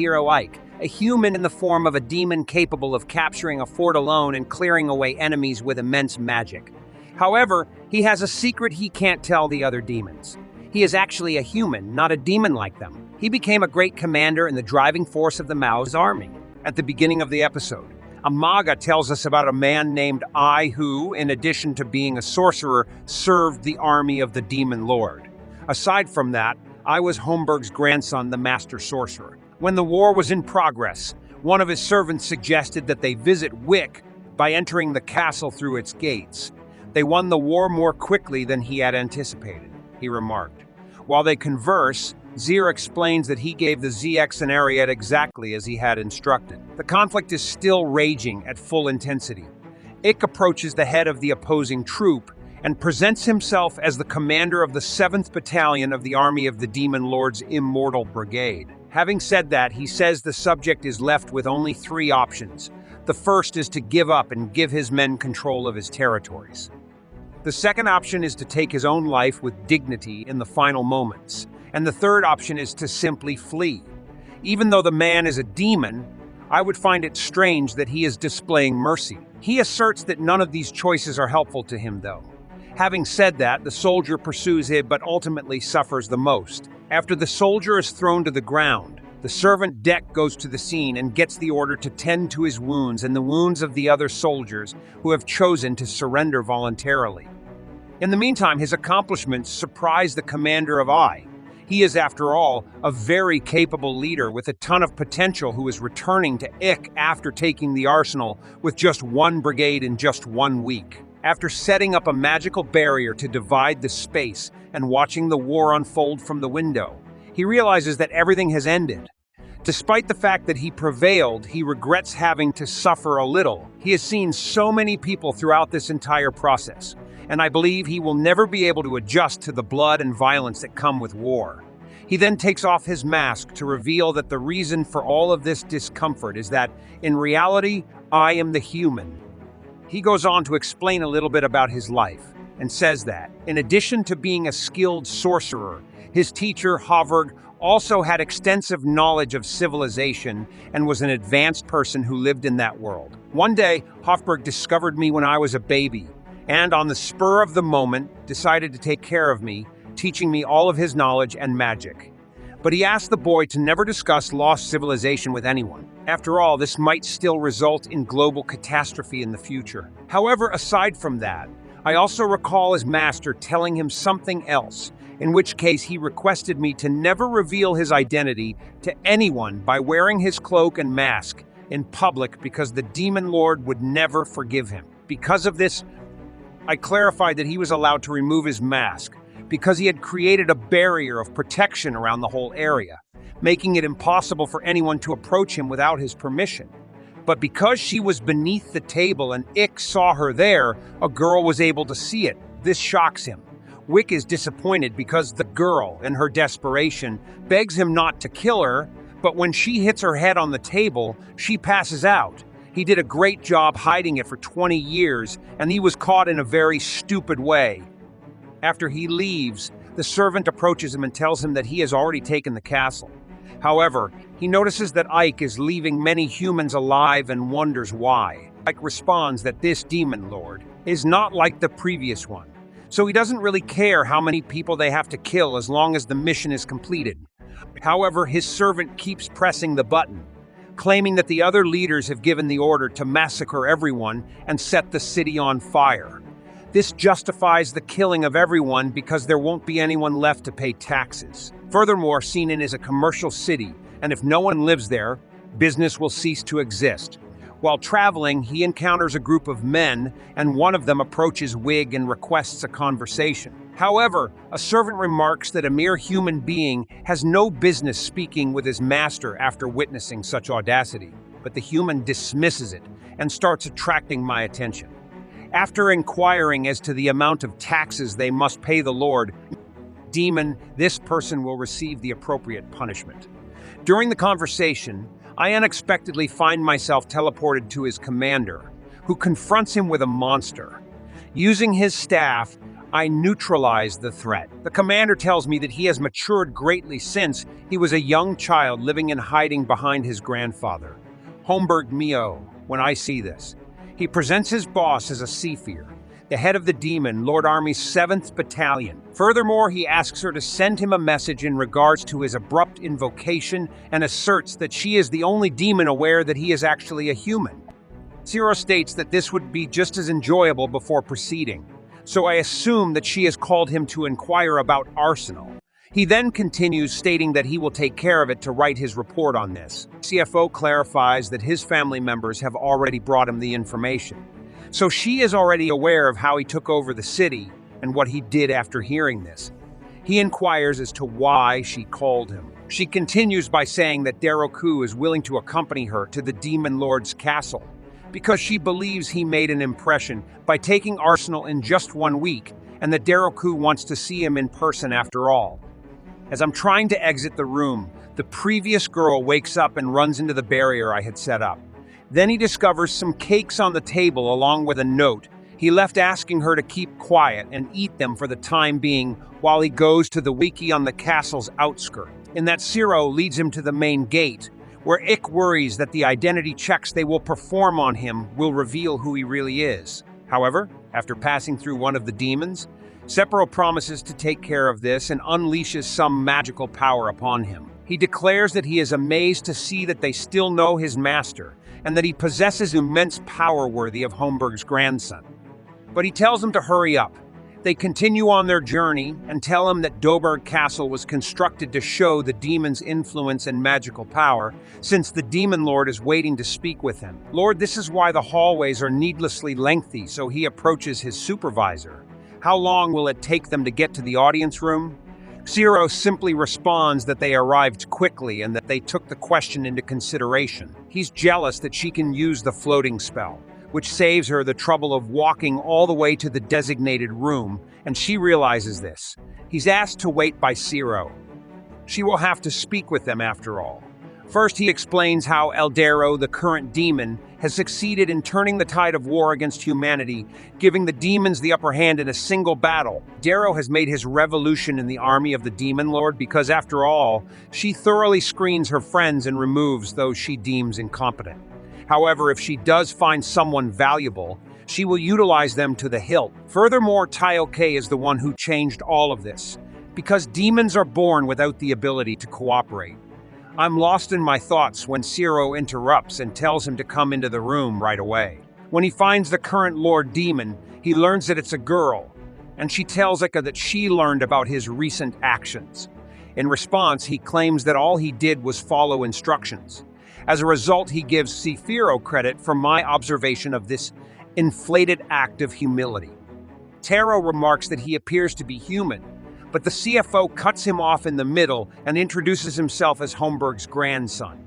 hero Ike, a human in the form of a demon capable of capturing a fort alone and clearing away enemies with immense magic. However, he has a secret he can't tell the other demons. He is actually a human, not a demon like them. He became a great commander and the driving force of the Mao's army. At the beginning of the episode, a manga tells us about a man named I who, in addition to being a sorcerer, served the army of the demon lord. Aside from that, I was Holmberg's grandson, the master sorcerer. When the war was in progress, one of his servants suggested that they visit Wick by entering the castle through its gates. They won the war more quickly than he had anticipated, he remarked. While they converse, Zier explains that he gave the ZX an Ariete exactly as he had instructed. The conflict is still raging at full intensity. Ik approaches the head of the opposing troop and presents himself as the commander of the 7th Battalion of the Army of the Demon Lord's Immortal Brigade. Having said that, he says the subject is left with only 3 options. The first is to give up and give his men control of his territories. The second option is to take his own life with dignity in the final moments. And the third option is to simply flee. Even though the man is a demon, I would find it strange that he is displaying mercy. He asserts that none of these choices are helpful to him, though. Having said that, the soldier pursues him but ultimately suffers the most. After the soldier is thrown to the ground, the servant Deck goes to the scene and gets the order to tend to his wounds and the wounds of the other soldiers who have chosen to surrender voluntarily. In the meantime, his accomplishments surprise the commander of I. He is, after all, a very capable leader with a ton of potential who is returning to Ik after taking the arsenal with just 1 brigade in just 1 week. After setting up a magical barrier to divide the space and watching the war unfold from the window, he realizes that everything has ended. Despite the fact that he prevailed, he regrets having to suffer a little. He has seen so many people throughout this entire process, and I believe he will never be able to adjust to the blood and violence that come with war. He then takes off his mask to reveal that the reason for all of this discomfort is that, in reality, I am the human. He goes on to explain a little bit about his life, and says that, in addition to being a skilled sorcerer, his teacher, Havard, also had extensive knowledge of civilization and was an advanced person who lived in that world. One day, Hofberg discovered me when I was a baby, and on the spur of the moment, decided to take care of me, teaching me all of his knowledge and magic. But he asked the boy to never discuss lost civilization with anyone. After all, this might still result in global catastrophe in the future. However, aside from that, I also recall his master telling him something else, in which case he requested me to never reveal his identity to anyone by wearing his cloak and mask in public because the Demon Lord would never forgive him. Because of this, I clarified that he was allowed to remove his mask because he had created a barrier of protection around the whole area, making it impossible for anyone to approach him without his permission. But because she was beneath the table and Ik saw her there, a girl was able to see it. This shocks him. Wick is disappointed because the girl, in her desperation, begs him not to kill her, but when she hits her head on the table, she passes out. He did a great job hiding it for 20 years, and he was caught in a very stupid way. After he leaves, the servant approaches him and tells him that he has already taken the castle. However, he notices that Ike is leaving many humans alive and wonders why. Ike responds that this demon lord is not like the previous one, so he doesn't really care how many people they have to kill as long as the mission is completed. However, his servant keeps pressing the button, claiming that the other leaders have given the order to massacre everyone and set the city on fire. This justifies the killing of everyone because there won't be anyone left to pay taxes. Furthermore, Ningen is a commercial city, and if no one lives there, business will cease to exist. While traveling, he encounters a group of men, and one of them approaches Wig and requests a conversation. However, a servant remarks that a mere human being has no business speaking with his master after witnessing such audacity, but the human dismisses it and starts attracting my attention. After inquiring as to the amount of taxes they must pay the Lord, Demon, this person will receive the appropriate punishment. During the conversation, I unexpectedly find myself teleported to his commander, who confronts him with a monster. Using his staff, I neutralized the threat. The commander tells me that he has matured greatly since he was a young child living in hiding behind his grandfather. Homburg Mio, when I see this. He presents his boss as a Seafear, the head of the demon, Lord Army's 7th Battalion. Furthermore, he asks her to send him a message in regards to his abrupt invocation and asserts that she is the only demon aware that he is actually a human. Zero states that this would be just as enjoyable before proceeding, so I assume that she has called him to inquire about Arsenal. He then continues stating that he will take care of it to write his report on this. CFO clarifies that his family members have already brought him the information. So she is already aware of how he took over the city and what he did after hearing this. He inquires as to why she called him. She continues by saying that Daroku is willing to accompany her to the Demon Lord's castle because she believes he made an impression by taking Arsenal in just 1 week and that Daroku wants to see him in person after all. As I'm trying to exit the room, the previous girl wakes up and runs into the barrier I had set up. Then he discovers some cakes on the table along with a note he left asking her to keep quiet and eat them for the time being while he goes to the wiki on the castle's outskirts. In that Zero leads him to the main gate, where Ick worries that the identity checks they will perform on him will reveal who he really is. However, after passing through one of the demons, Sephiroth promises to take care of this and unleashes some magical power upon him. He declares that he is amazed to see that they still know his master, and that he possesses immense power worthy of Homburg's grandson. But he tells them to hurry up. They continue on their journey and tell him that Doberg Castle was constructed to show the demon's influence and magical power, since the Demon Lord is waiting to speak with him. Lord, this is why the hallways are needlessly lengthy, so he approaches his supervisor. How long will it take them to get to the audience room? Zero simply responds that they arrived quickly and that they took the question into consideration. He's jealous that she can use the floating spell, which saves her the trouble of walking all the way to the designated room, and she realizes this. He's asked to wait by Zero. She will have to speak with them after all. First, he explains how Eldero, the current demon, has succeeded in turning the tide of war against humanity, giving the demons the upper hand in a single battle. Darrow has made his revolution in the army of the Demon Lord because, after all, she thoroughly screens her friends and removes those she deems incompetent. However, if she does find someone valuable, she will utilize them to the hilt. Furthermore, Taioke is the one who changed all of this, because demons are born without the ability to cooperate. I'm lost in my thoughts when Zero interrupts and tells him to come into the room right away. When he finds the current Lord Demon, he learns that it's a girl, and she tells Ika that she learned about his recent actions. In response, he claims that all he did was follow instructions. As a result, he gives Sephiro credit for my observation of this inflated act of humility. Taro remarks that he appears to be human, but the CFO cuts him off in the middle and introduces himself as Homburg's grandson.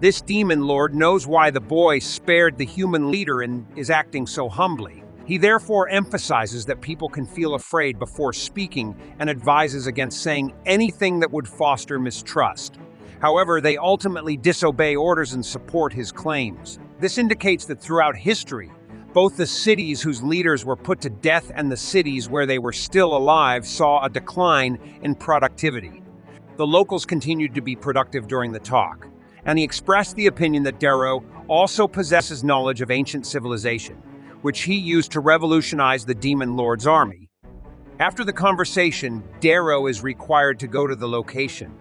This demon lord knows why the boy spared the human leader and is acting so humbly. He therefore emphasizes that people can feel afraid before speaking and advises against saying anything that would foster mistrust. However, they ultimately disobey orders and support his claims. This indicates that throughout history, both the cities whose leaders were put to death and the cities where they were still alive saw a decline in productivity. The locals continued to be productive during the talk, and he expressed the opinion that Darrow also possesses knowledge of ancient civilization, which he used to revolutionize the Demon Lord's army. After the conversation, Darrow is required to go to the location.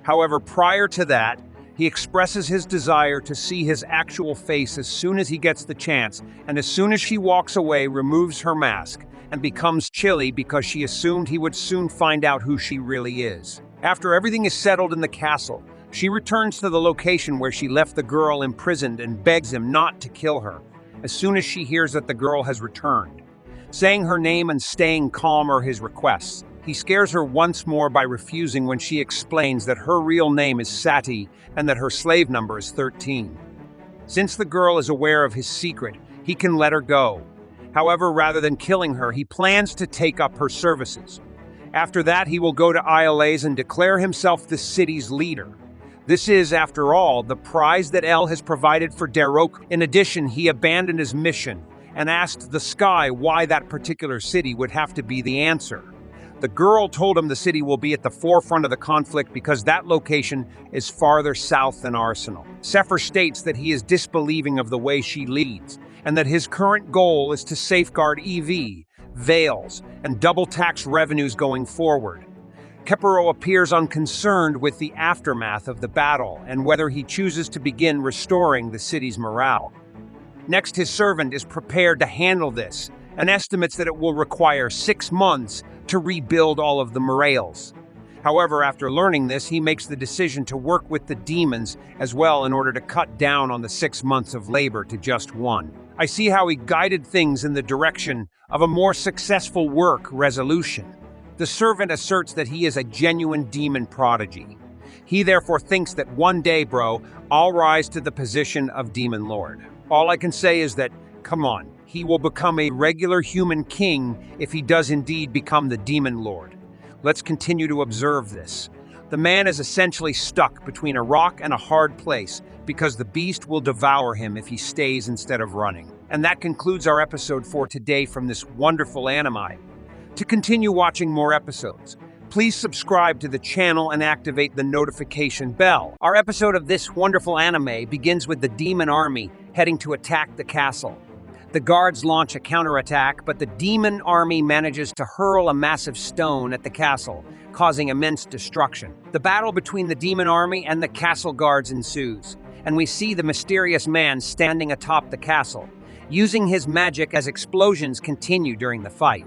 However, prior to that, he expresses his desire to see his actual face as soon as he gets the chance, and as soon as she walks away, removes her mask and becomes chilly because she assumed he would soon find out who she really is. After everything is settled in the castle, she returns to the location where she left the girl imprisoned and begs him not to kill her as soon as she hears that the girl has returned. Saying her name and staying calm are his requests. He scares her once more by refusing when she explains that her real name is Sati and that her slave number is 13. Since the girl is aware of his secret, he can let her go. However, rather than killing her, he plans to take up her services. After that, he will go to Islais and declare himself the city's leader. This is, after all, the prize that El has provided for Darrow. In addition, he abandoned his mission and asked the sky why that particular city would have to be the answer. The girl told him the city will be at the forefront of the conflict because that location is farther south than Arsenal. Sefer states that he is disbelieving of the way she leads, and that his current goal is to safeguard EV, veils, and double tax revenues going forward. Kepero appears unconcerned with the aftermath of the battle and whether he chooses to begin restoring the city's morale. Next, his servant is prepared to handle this and estimates that it will require 6 months to rebuild all of the morales. However, after learning this, he makes the decision to work with the demons as well in order to cut down on the 6 months of labor to just 1. I see how he guided things in the direction of a more successful work resolution. The servant asserts that he is a genuine demon prodigy. He therefore thinks that one day, bro, I'll rise to the position of demon lord. All I can say is that, come on, he will become a regular human king if he does indeed become the demon lord. Let's continue to observe this. The man is essentially stuck between a rock and a hard place because the beast will devour him if he stays instead of running. And that concludes our episode for today from this wonderful anime. To continue watching more episodes, please subscribe to the channel and activate the notification bell. Our episode of this wonderful anime begins with the demon army heading to attack the castle. The guards launch a counterattack, but the demon army manages to hurl a massive stone at the castle, causing immense destruction. The battle between the demon army and the castle guards ensues, and we see the mysterious man standing atop the castle, using his magic as explosions continue during the fight.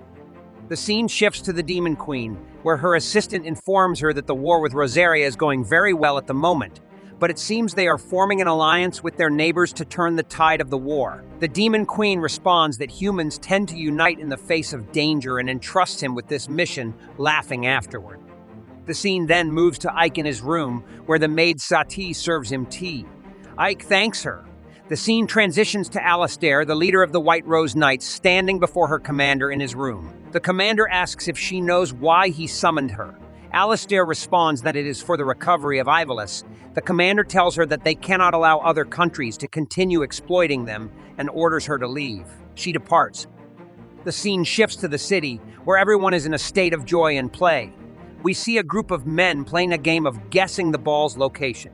The scene shifts to the Demon Queen, where her assistant informs her that the war with Rosaria is going very well at the moment, but it seems they are forming an alliance with their neighbors to turn the tide of the war. The Demon Queen responds that humans tend to unite in the face of danger and entrusts him with this mission, laughing afterward. The scene then moves to Ike in his room, where the maid Sati serves him tea. Ike thanks her. The scene transitions to Alistair, the leader of the White Rose Knights, standing before her commander in his room. The commander asks if she knows why he summoned her. Alistair responds that it is for the recovery of Ivalis. The commander tells her that they cannot allow other countries to continue exploiting them and orders her to leave. She departs. The scene shifts to the city, where everyone is in a state of joy and play. We see a group of men playing a game of guessing the ball's location.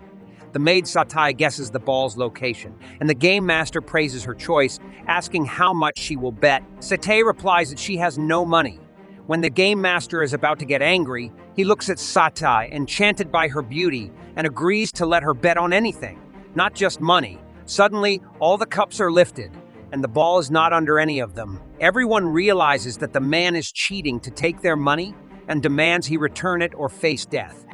The maid Satai guesses the ball's location, and the game master praises her choice, asking how much she will bet. Satai replies that she has no money. When the game master is about to get angry, he looks at Satai, enchanted by her beauty, and agrees to let her bet on anything, not just money. Suddenly, all the cups are lifted, and the ball is not under any of them. Everyone realizes that the man is cheating to take their money and demands he return it or face death.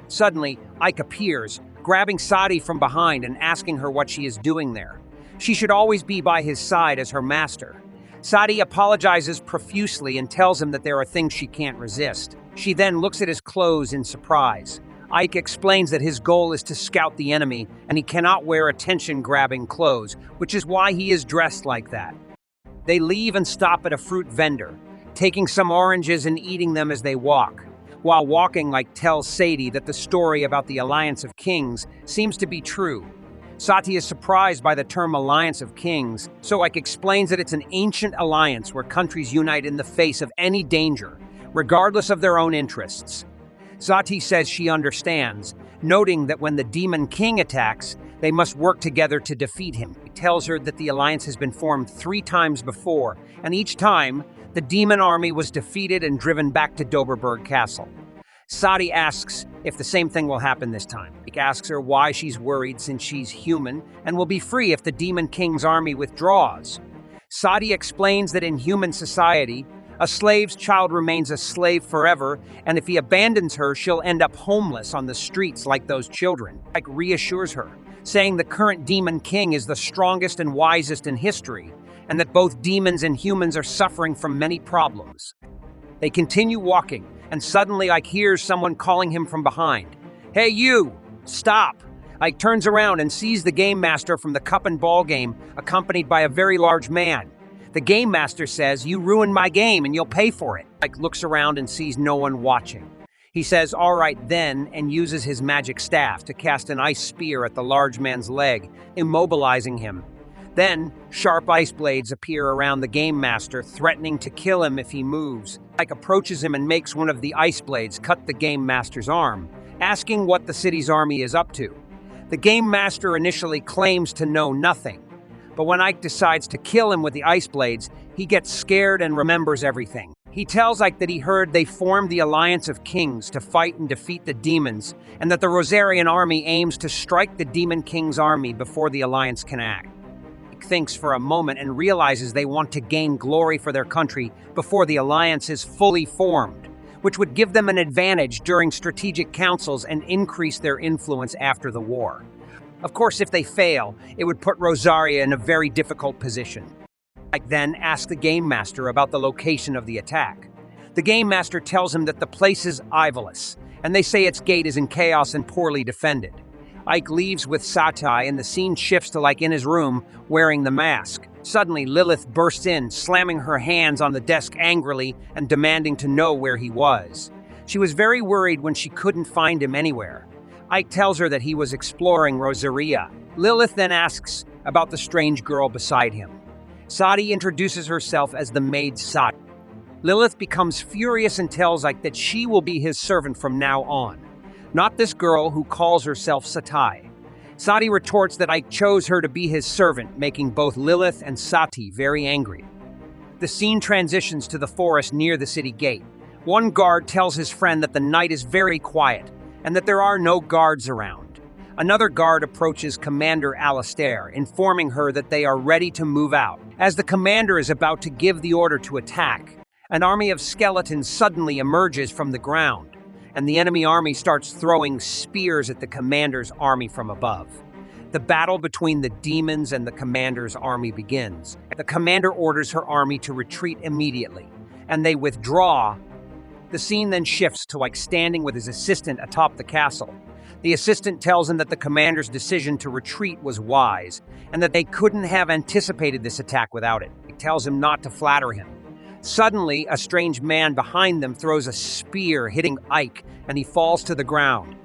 Suddenly, Ike appears, grabbing Sadi from behind and asking her what she is doing there. She should always be by his side as her master. Sadi apologizes profusely and tells him that there are things she can't resist. She then looks at his clothes in surprise. Ike explains that his goal is to scout the enemy, and he cannot wear attention-grabbing clothes, which is why he is dressed like that. They leave and stop at a fruit vendor, taking some oranges and eating them as they walk. While walking, Ike tells Sadie that the story about the Alliance of Kings seems to be true. Sati is surprised by the term Alliance of Kings, so Ike explains that it's an ancient alliance where countries unite in the face of any danger, regardless of their own interests. Sati says she understands, noting that when the Demon King attacks, they must work together to defeat him. He tells her that the alliance has been formed 3 times before, and each time, the demon army was defeated and driven back to Doberberg Castle. Sadi asks if the same thing will happen this time. He asks her why she's worried since she's human and will be free if the Demon King's army withdraws. Sadi explains that in human society, a slave's child remains a slave forever, and if he abandons her, she'll end up homeless on the streets like those children. Ike reassures her, saying the current Demon King is the strongest and wisest in history, and that both demons and humans are suffering from many problems. They continue walking, and suddenly Ike hears someone calling him from behind. "Hey you! Stop!" Ike turns around and sees the game master from the cup and ball game, accompanied by a very large man. The game master says, "You ruined my game and you'll pay for it." Ike looks around and sees no one watching. He says, "All right then," and uses his magic staff to cast an ice spear at the large man's leg, immobilizing him. Then, sharp ice blades appear around the game master, threatening to kill him if he moves. Ike approaches him and makes one of the ice blades cut the game master's arm, asking what the city's army is up to. The game master initially claims to know nothing, but when Ike decides to kill him with the ice blades, he gets scared and remembers everything. He tells Ike that he heard they formed the Alliance of Kings to fight and defeat the demons, and that the Rosarian army aims to strike the Demon King's army before the Alliance can act. Ike thinks for a moment and realizes they want to gain glory for their country before the Alliance is fully formed, which would give them an advantage during strategic councils and increase their influence after the war. Of course, if they fail, it would put Rosaria in a very difficult position. Ike then asks the Game Master about the location of the attack. The Game Master tells him that the place is Ivolus, and they say its gate is in chaos and poorly defended. Ike leaves with Satai, and the scene shifts to like in his room, wearing the mask. Suddenly, Lilith bursts in, slamming her hands on the desk angrily and demanding to know where he was. She was very worried when she couldn't find him anywhere. Ike tells her that he was exploring Rosaria. Lilith then asks about the strange girl beside him. Sati introduces herself as the maid Sati. Lilith becomes furious and tells Ike that she will be his servant from now on, not this girl who calls herself Satai. Sati retorts that Ike chose her to be his servant, making both Lilith and Sati very angry. The scene transitions to the forest near the city gate. One guard tells his friend that the night is very quiet, and that there are no guards around. Another guard approaches Commander Alistair, informing her that they are ready to move out. As the commander is about to give the order to attack, an army of skeletons suddenly emerges from the ground, and the enemy army starts throwing spears at the commander's army from above. The battle between the demons and the commander's army begins. The commander orders her army to retreat immediately, and they withdraw. The scene then shifts to Ike standing with his assistant atop the castle. The assistant tells him that the commander's decision to retreat was wise, and that they couldn't have anticipated this attack without it. He tells him not to flatter him. Suddenly, a strange man behind them throws a spear, hitting Ike, and he falls to the ground.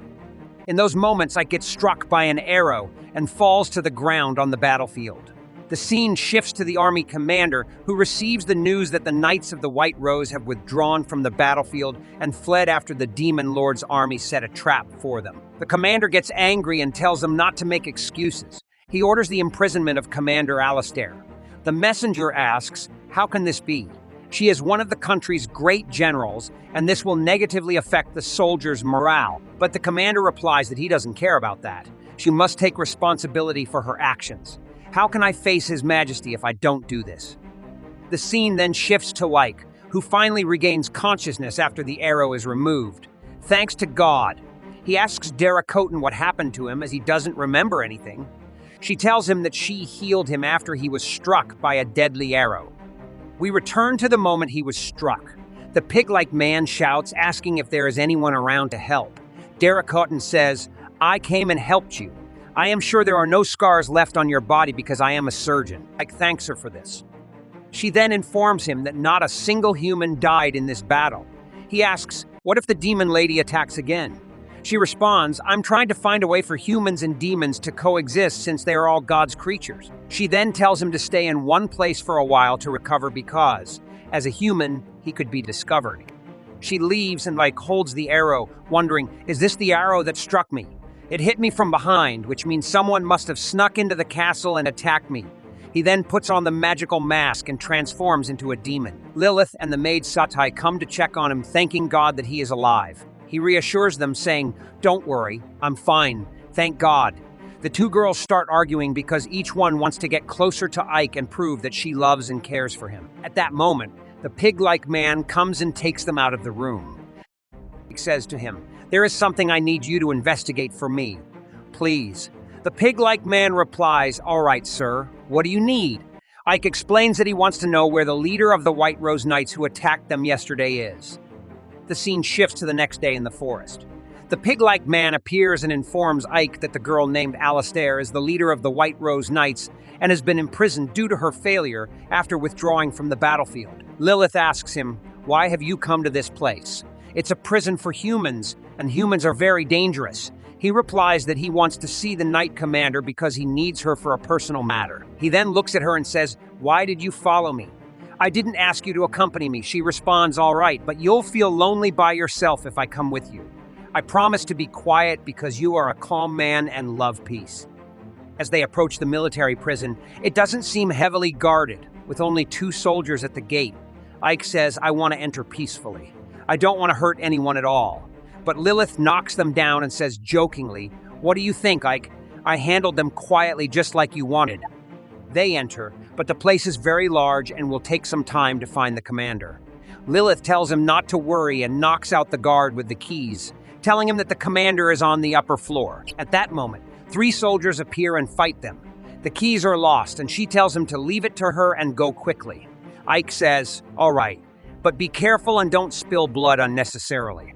In those moments, Ike gets struck by an arrow and falls to the ground on the battlefield. The scene shifts to the army commander, who receives the news that the Knights of the White Rose have withdrawn from the battlefield and fled after the Demon Lord's army set a trap for them. The commander gets angry and tells them not to make excuses. He orders the imprisonment of Commander Alistair. The messenger asks, "How can this be? She is one of the country's great generals, and this will negatively affect the soldiers' morale." But the commander replies that he doesn't care about that. She must take responsibility for her actions. How can I face His Majesty if I don't do this? The scene then shifts to Ike, who finally regains consciousness after the arrow is removed. Thanks to God. He asks Darakotan what happened to him, as he doesn't remember anything. She tells him that she healed him after he was struck by a deadly arrow. We return to the moment he was struck. The pig-like man shouts, asking if there is anyone around to help. Darakotan says, "I came and helped you. I am sure there are no scars left on your body because I am a surgeon." Ike thanks her for this. She then informs him that not a single human died in this battle. He asks, "What if the demon lady attacks again?" She responds, "I'm trying to find a way for humans and demons to coexist since they are all God's creatures." She then tells him to stay in one place for a while to recover because, as a human, he could be discovered. She leaves and Ike holds the arrow, wondering, is this the arrow that struck me? It hit me from behind, which means someone must have snuck into the castle and attacked me. He then puts on the magical mask and transforms into a demon. Lilith and the maid Satai come to check on him, thanking God that he is alive. He reassures them, saying, "Don't worry, I'm fine, thank God." The two girls start arguing because each one wants to get closer to Ike and prove that she loves and cares for him. At that moment, the pig-like man comes and takes them out of the room. Ike says to him, "There is something I need you to investigate for me. Please." The pig-like man replies, "All right, sir. What do you need?" Ike explains that he wants to know where the leader of the White Rose Knights who attacked them yesterday is. The scene shifts to the next day in the forest. The pig-like man appears and informs Ike that the girl named Alistair is the leader of the White Rose Knights and has been imprisoned due to her failure after withdrawing from the battlefield. Lilith asks him, "Why have you come to this place? It's a prison for humans, and humans are very dangerous." He replies that he wants to see the Knight Commander because he needs her for a personal matter. He then looks at her and says, "Why did you follow me?" "I didn't ask you to accompany me," she responds. "All right, but you'll feel lonely by yourself if I come with you. I promise to be quiet because you are a calm man and love peace." As they approach the military prison, it doesn't seem heavily guarded, with only 2 soldiers at the gate. Ike says, "I want to enter peacefully. I don't want to hurt anyone at all." But Lilith knocks them down and says jokingly, "What do you think, Ike? I handled them quietly just like you wanted." They enter, but the place is very large and will take some time to find the commander. Lilith tells him not to worry and knocks out the guard with the keys, telling him that the commander is on the upper floor. At that moment, 3 soldiers appear and fight them. The keys are lost, and she tells him to leave it to her and go quickly. Ike says, "All right, but be careful and don't spill blood unnecessarily."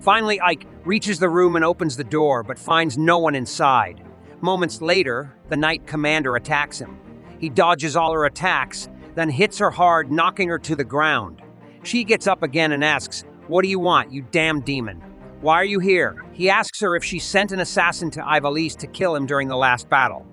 Finally, Ike reaches the room and opens the door, but finds no one inside. Moments later, the Knight Commander attacks him. He dodges all her attacks, then hits her hard, knocking her to the ground. She gets up again and asks, "What do you want, you damn demon? Why are you here?" He asks her if she sent an assassin to Ivalice to kill him during the last battle.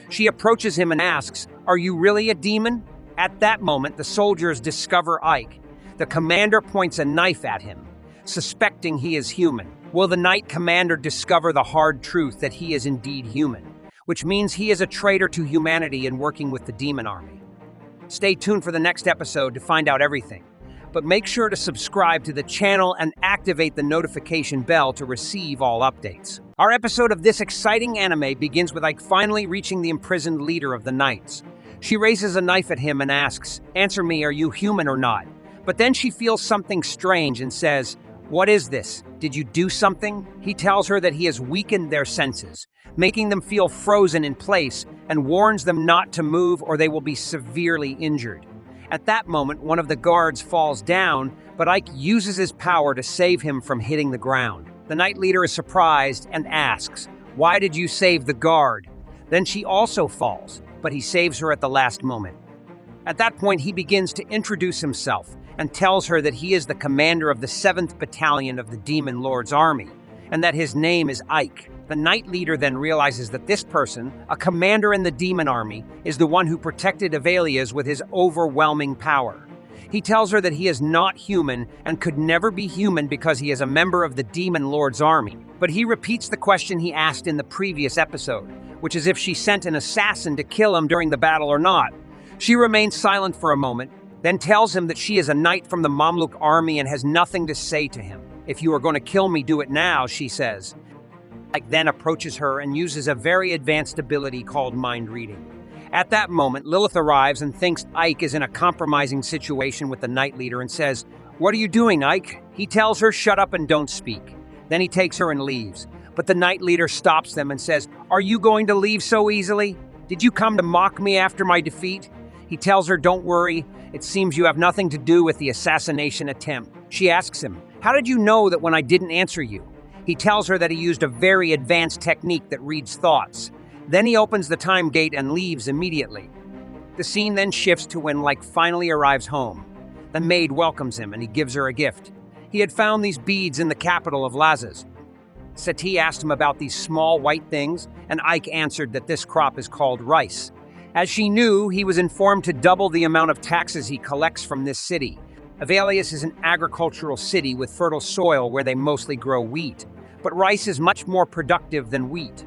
She approaches him and asks, "Are you really a demon?" At that moment, the soldiers discover Ike. The commander points a knife at him, suspecting he is human. Will the Knight Commander discover the hard truth that he is indeed human, which means he is a traitor to humanity and working with the demon army? Stay tuned for the next episode to find out everything, but make sure to subscribe to the channel and activate the notification bell to receive all updates. Our episode of this exciting anime begins with Ike finally reaching the imprisoned leader of the Knights. She raises a knife at him and asks, "Answer me, are you human or not?" But then she feels something strange and says, "What is this? Did you do something?" He tells her that he has weakened their senses, making them feel frozen in place, and warns them not to move or they will be severely injured. At that moment, one of the guards falls down, but Ike uses his power to save him from hitting the ground. The Knight Leader is surprised and asks, "Why did you save the guard?" Then she also falls, but he saves her at the last moment. At that point, he begins to introduce himself and tells her that he is the commander of the 7th Battalion of the Demon Lord's army, and that his name is Ike. The Knight Leader then realizes that this person, a commander in the demon army, is the one who protected Avelias with his overwhelming power. He tells her that he is not human and could never be human because he is a member of the Demon Lord's army. But he repeats the question he asked in the previous episode, which is if she sent an assassin to kill him during the battle or not. She remains silent for a moment, then tells him that she is a knight from the Mamluk army and has nothing to say to him. "If you are going to kill me, do it now," she says. Ike then approaches her and uses a very advanced ability called mind reading. At that moment, Lilith arrives and thinks Ike is in a compromising situation with the Knight Leader and says, "What are you doing, Ike?" He tells her, "Shut up and don't speak." Then he takes her and leaves. But the Knight Leader stops them and says, "Are you going to leave so easily? Did you come to mock me after my defeat?" He tells her, "Don't worry. It seems you have nothing to do with the assassination attempt." She asks him, "How did you know that when I didn't answer you?" He tells her that he used a very advanced technique that reads thoughts. Then he opens the time gate and leaves immediately. The scene then shifts to when Ike finally arrives home. The maid welcomes him and he gives her a gift. He had found these beads in the capital of Lazas. Sati asked him about these small white things, and Ike answered that this crop is called rice. As she knew, he was informed to double the amount of taxes he collects from this city. Avelias is an agricultural city with fertile soil where they mostly grow wheat, but rice is much more productive than wheat.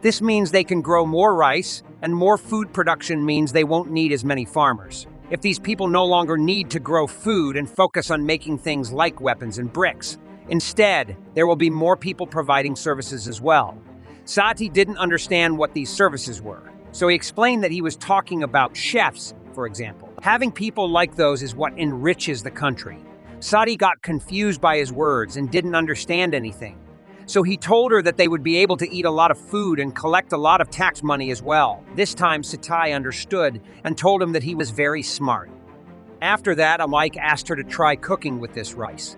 This means they can grow more rice, and more food production means they won't need as many farmers. If these people no longer need to grow food and focus on making things like weapons and bricks, instead, there will be more people providing services as well. Sati didn't understand what these services were, so he explained that he was talking about chefs, for example. Having people like those is what enriches the country. Sati got confused by his words and didn't understand anything. So he told her that they would be able to eat a lot of food and collect a lot of tax money as well. This time, Sati understood and told him that he was very smart. After that, Ike asked her to try cooking with this rice.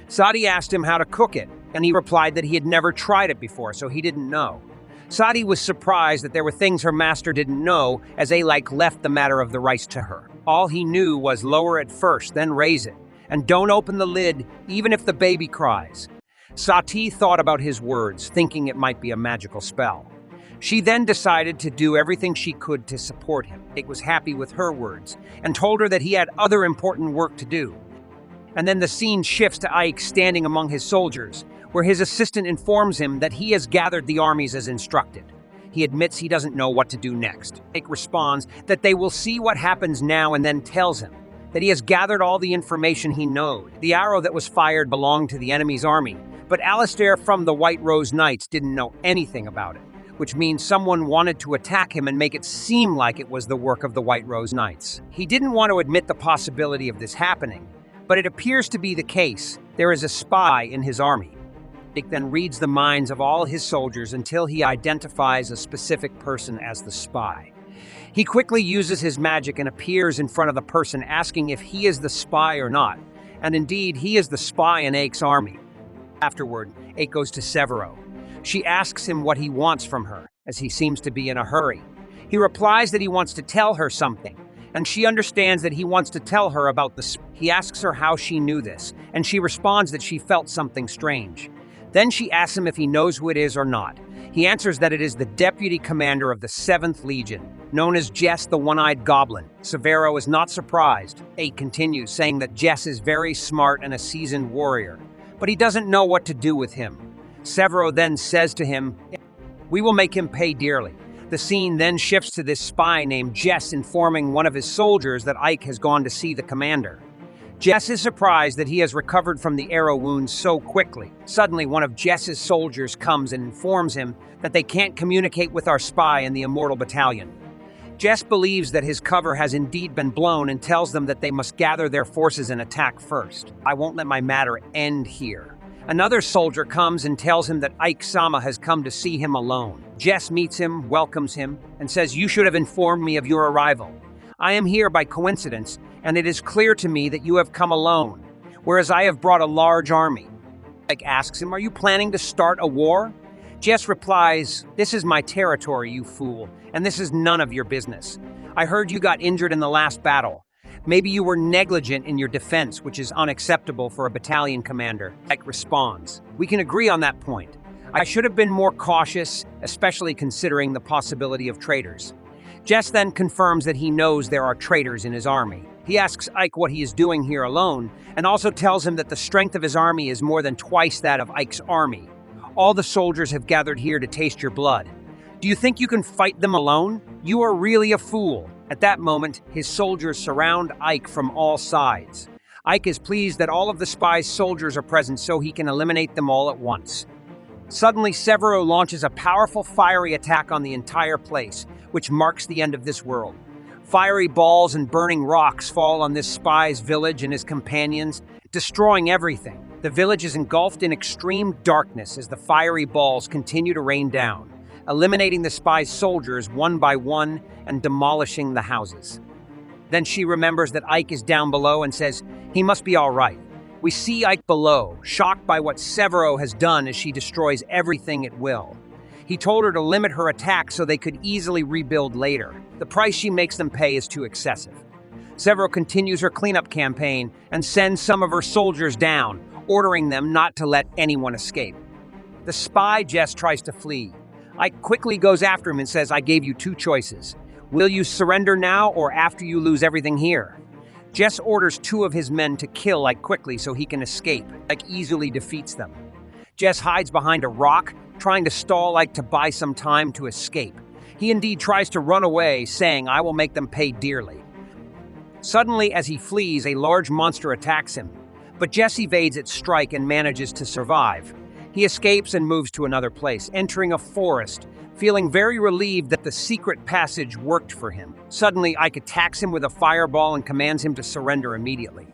Sati asked him how to cook it, and he replied that he had never tried it before, so he didn't know. Sati was surprised that there were things her master didn't know, as Ike left the matter of the rice to her. All he knew was lower it first, then raise it, and don't open the lid, even if the baby cries. Sati thought about his words, thinking it might be a magical spell. She then decided to do everything she could to support him. Ike was happy with her words and told her that he had other important work to do. And then the scene shifts to Ike standing among his soldiers, where his assistant informs him that he has gathered the armies as instructed. He admits he doesn't know what to do next. Ike responds that they will see what happens now and then tells him that he has gathered all the information he knows. The arrow that was fired belonged to the enemy's army, but Alistair from the White Rose Knights didn't know anything about it, which means someone wanted to attack him and make it seem like it was the work of the White Rose Knights. He didn't want to admit the possibility of this happening, but it appears to be the case. There is a spy in his army. Ike then reads the minds of all his soldiers until he identifies a specific person as the spy. He quickly uses his magic and appears in front of the person, asking if he is the spy or not. And indeed, he is the spy in Ike's army. Afterward, Ike goes to Severo. She asks him what he wants from her, as he seems to be in a hurry. He replies that he wants to tell her something, and she understands that he wants to tell her about the spy. He asks her how she knew this, and she responds that she felt something strange. Then she asks him if he knows who it is or not. He answers that it is the deputy commander of the 7th Legion, known as Jess the One-Eyed Goblin. Severo is not surprised. Ike continues, saying that Jess is very smart and a seasoned warrior, but he doesn't know what to do with him. Severo then says to him, "We will make him pay dearly." The scene then shifts to this spy named Jess informing one of his soldiers that Ike has gone to see the commander. Jess is surprised that he has recovered from the arrow wounds so quickly. Suddenly, one of Jess's soldiers comes and informs him that they can't communicate with our spy in the Immortal Battalion. Jess believes that his cover has indeed been blown and tells them that they must gather their forces and attack first. "I won't let my matter end here." Another soldier comes and tells him that Ike-sama has come to see him alone. Jess meets him, welcomes him, and says, "You should have informed me of your arrival. I am here by coincidence, and it is clear to me that you have come alone, whereas I have brought a large army." Ike asks him, "Are you planning to start a war?" Jess replies, "This is my territory, you fool, and this is none of your business. I heard you got injured in the last battle. Maybe you were negligent in your defense, which is unacceptable for a battalion commander." Ike responds, "We can agree on that point. I should have been more cautious, especially considering the possibility of traitors." Jess then confirms that he knows there are traitors in his army. He asks Ike what he is doing here alone, and also tells him that the strength of his army is more than twice that of Ike's army. "All the soldiers have gathered here to taste your blood. Do you think you can fight them alone? You are really a fool." At that moment, his soldiers surround Ike from all sides. Ike is pleased that all of the spy's soldiers are present so he can eliminate them all at once. Suddenly, Severo launches a powerful fiery attack on the entire place, which marks the end of this world. Fiery balls and burning rocks fall on this spy's village and his companions, destroying everything. The village is engulfed in extreme darkness as the fiery balls continue to rain down, eliminating the spy's soldiers one by one and demolishing the houses. Then she remembers that Ike is down below and says, "He must be all right." We see Ike below, shocked by what Severo has done as she destroys everything at will. He told her to limit her attack so they could easily rebuild later. The price she makes them pay is too excessive. Severo continues her cleanup campaign and sends some of her soldiers down, ordering them not to let anyone escape. The spy Jess tries to flee. Ike quickly goes after him and says, "I gave you two choices. Will you surrender now or after you lose everything here?" Jess orders two of his men to kill Ike quickly so he can escape. Ike easily defeats them. Jess hides behind a rock, trying to stall Ike to buy some time to escape. He indeed tries to run away, saying, "I will make them pay dearly." Suddenly, as he flees, a large monster attacks him, but Jess evades its strike and manages to survive. He escapes and moves to another place, entering a forest, feeling very relieved that the secret passage worked for him. Suddenly, Ike attacks him with a fireball and commands him to surrender immediately.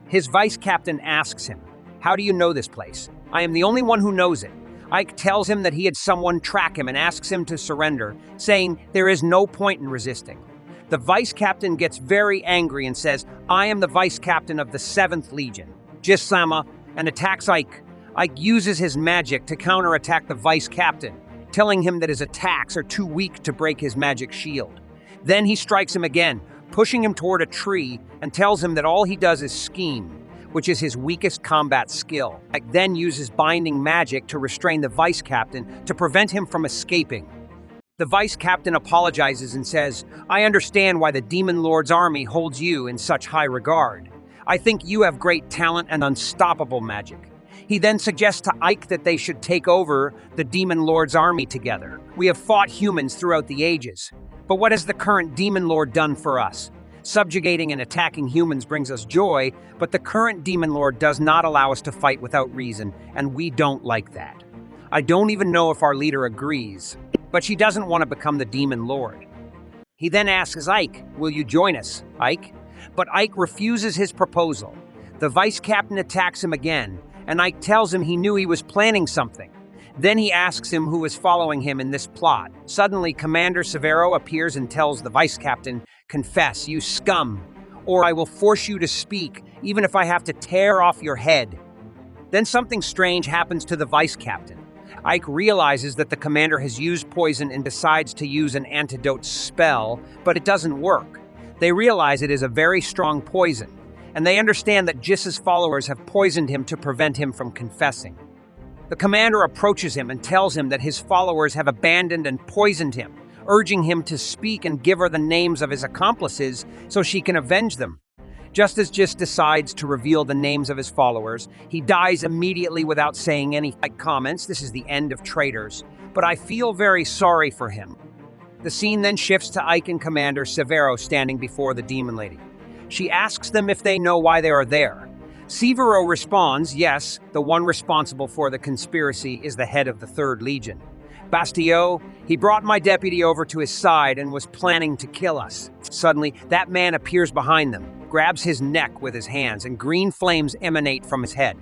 His vice captain asks him, "How do you know this place?" "I am the only one who knows it." Ike tells him that he had someone track him and asks him to surrender, saying there is no point in resisting. The vice captain gets very angry and says, "I am the vice captain of the 7th Legion, Jis-sama," and attacks Ike. Ike uses his magic to counterattack the vice captain, telling him that his attacks are too weak to break his magic shield. Then he strikes him again, pushing him toward a tree, and tells him that all he does is scheme. which is his weakest combat skill. Ike then uses binding magic to restrain the vice captain to prevent him from escaping. The vice captain apologizes and says, "I understand why the Demon Lord's army holds you in such high regard. I think you have great talent and unstoppable magic." He then suggests to Ike that they should take over the Demon Lord's army together. "We have fought humans throughout the ages, but what has the current Demon Lord done for us? Subjugating and attacking humans brings us joy, but the current Demon Lord does not allow us to fight without reason, and we don't like that. I don't even know if our leader agrees, but she doesn't want to become the Demon Lord." He then asks Ike, "Will you join us, Ike?" But Ike refuses his proposal. The vice captain attacks him again, and Ike tells him he knew he was planning something. Then he asks him who is following him in this plot. Suddenly, Commander Severo appears and tells the vice captain, "Confess, you scum, or I will force you to speak, even if I have to tear off your head." Then something strange happens to the vice captain. Ike realizes that the commander has used poison and decides to use an antidote spell, but it doesn't work. They realize it is a very strong poison, and they understand that Jis's followers have poisoned him to prevent him from confessing. The commander approaches him and tells him that his followers have abandoned and poisoned him, urging him to speak and give her the names of his accomplices so she can avenge them. Just as Jis decides to reveal the names of his followers, he dies immediately without saying any comments. This is the end of Traitors, but I feel very sorry for him. The scene then shifts to Ike and Commander Severo standing before the Demon Lady. She asks them if they know why they are there. Severo responds, yes, the one responsible for the conspiracy is the head of the 3rd Legion. Bastio, he brought my deputy over to his side and was planning to kill us. Suddenly, that man appears behind them, grabs his neck with his hands, and green flames emanate from his head.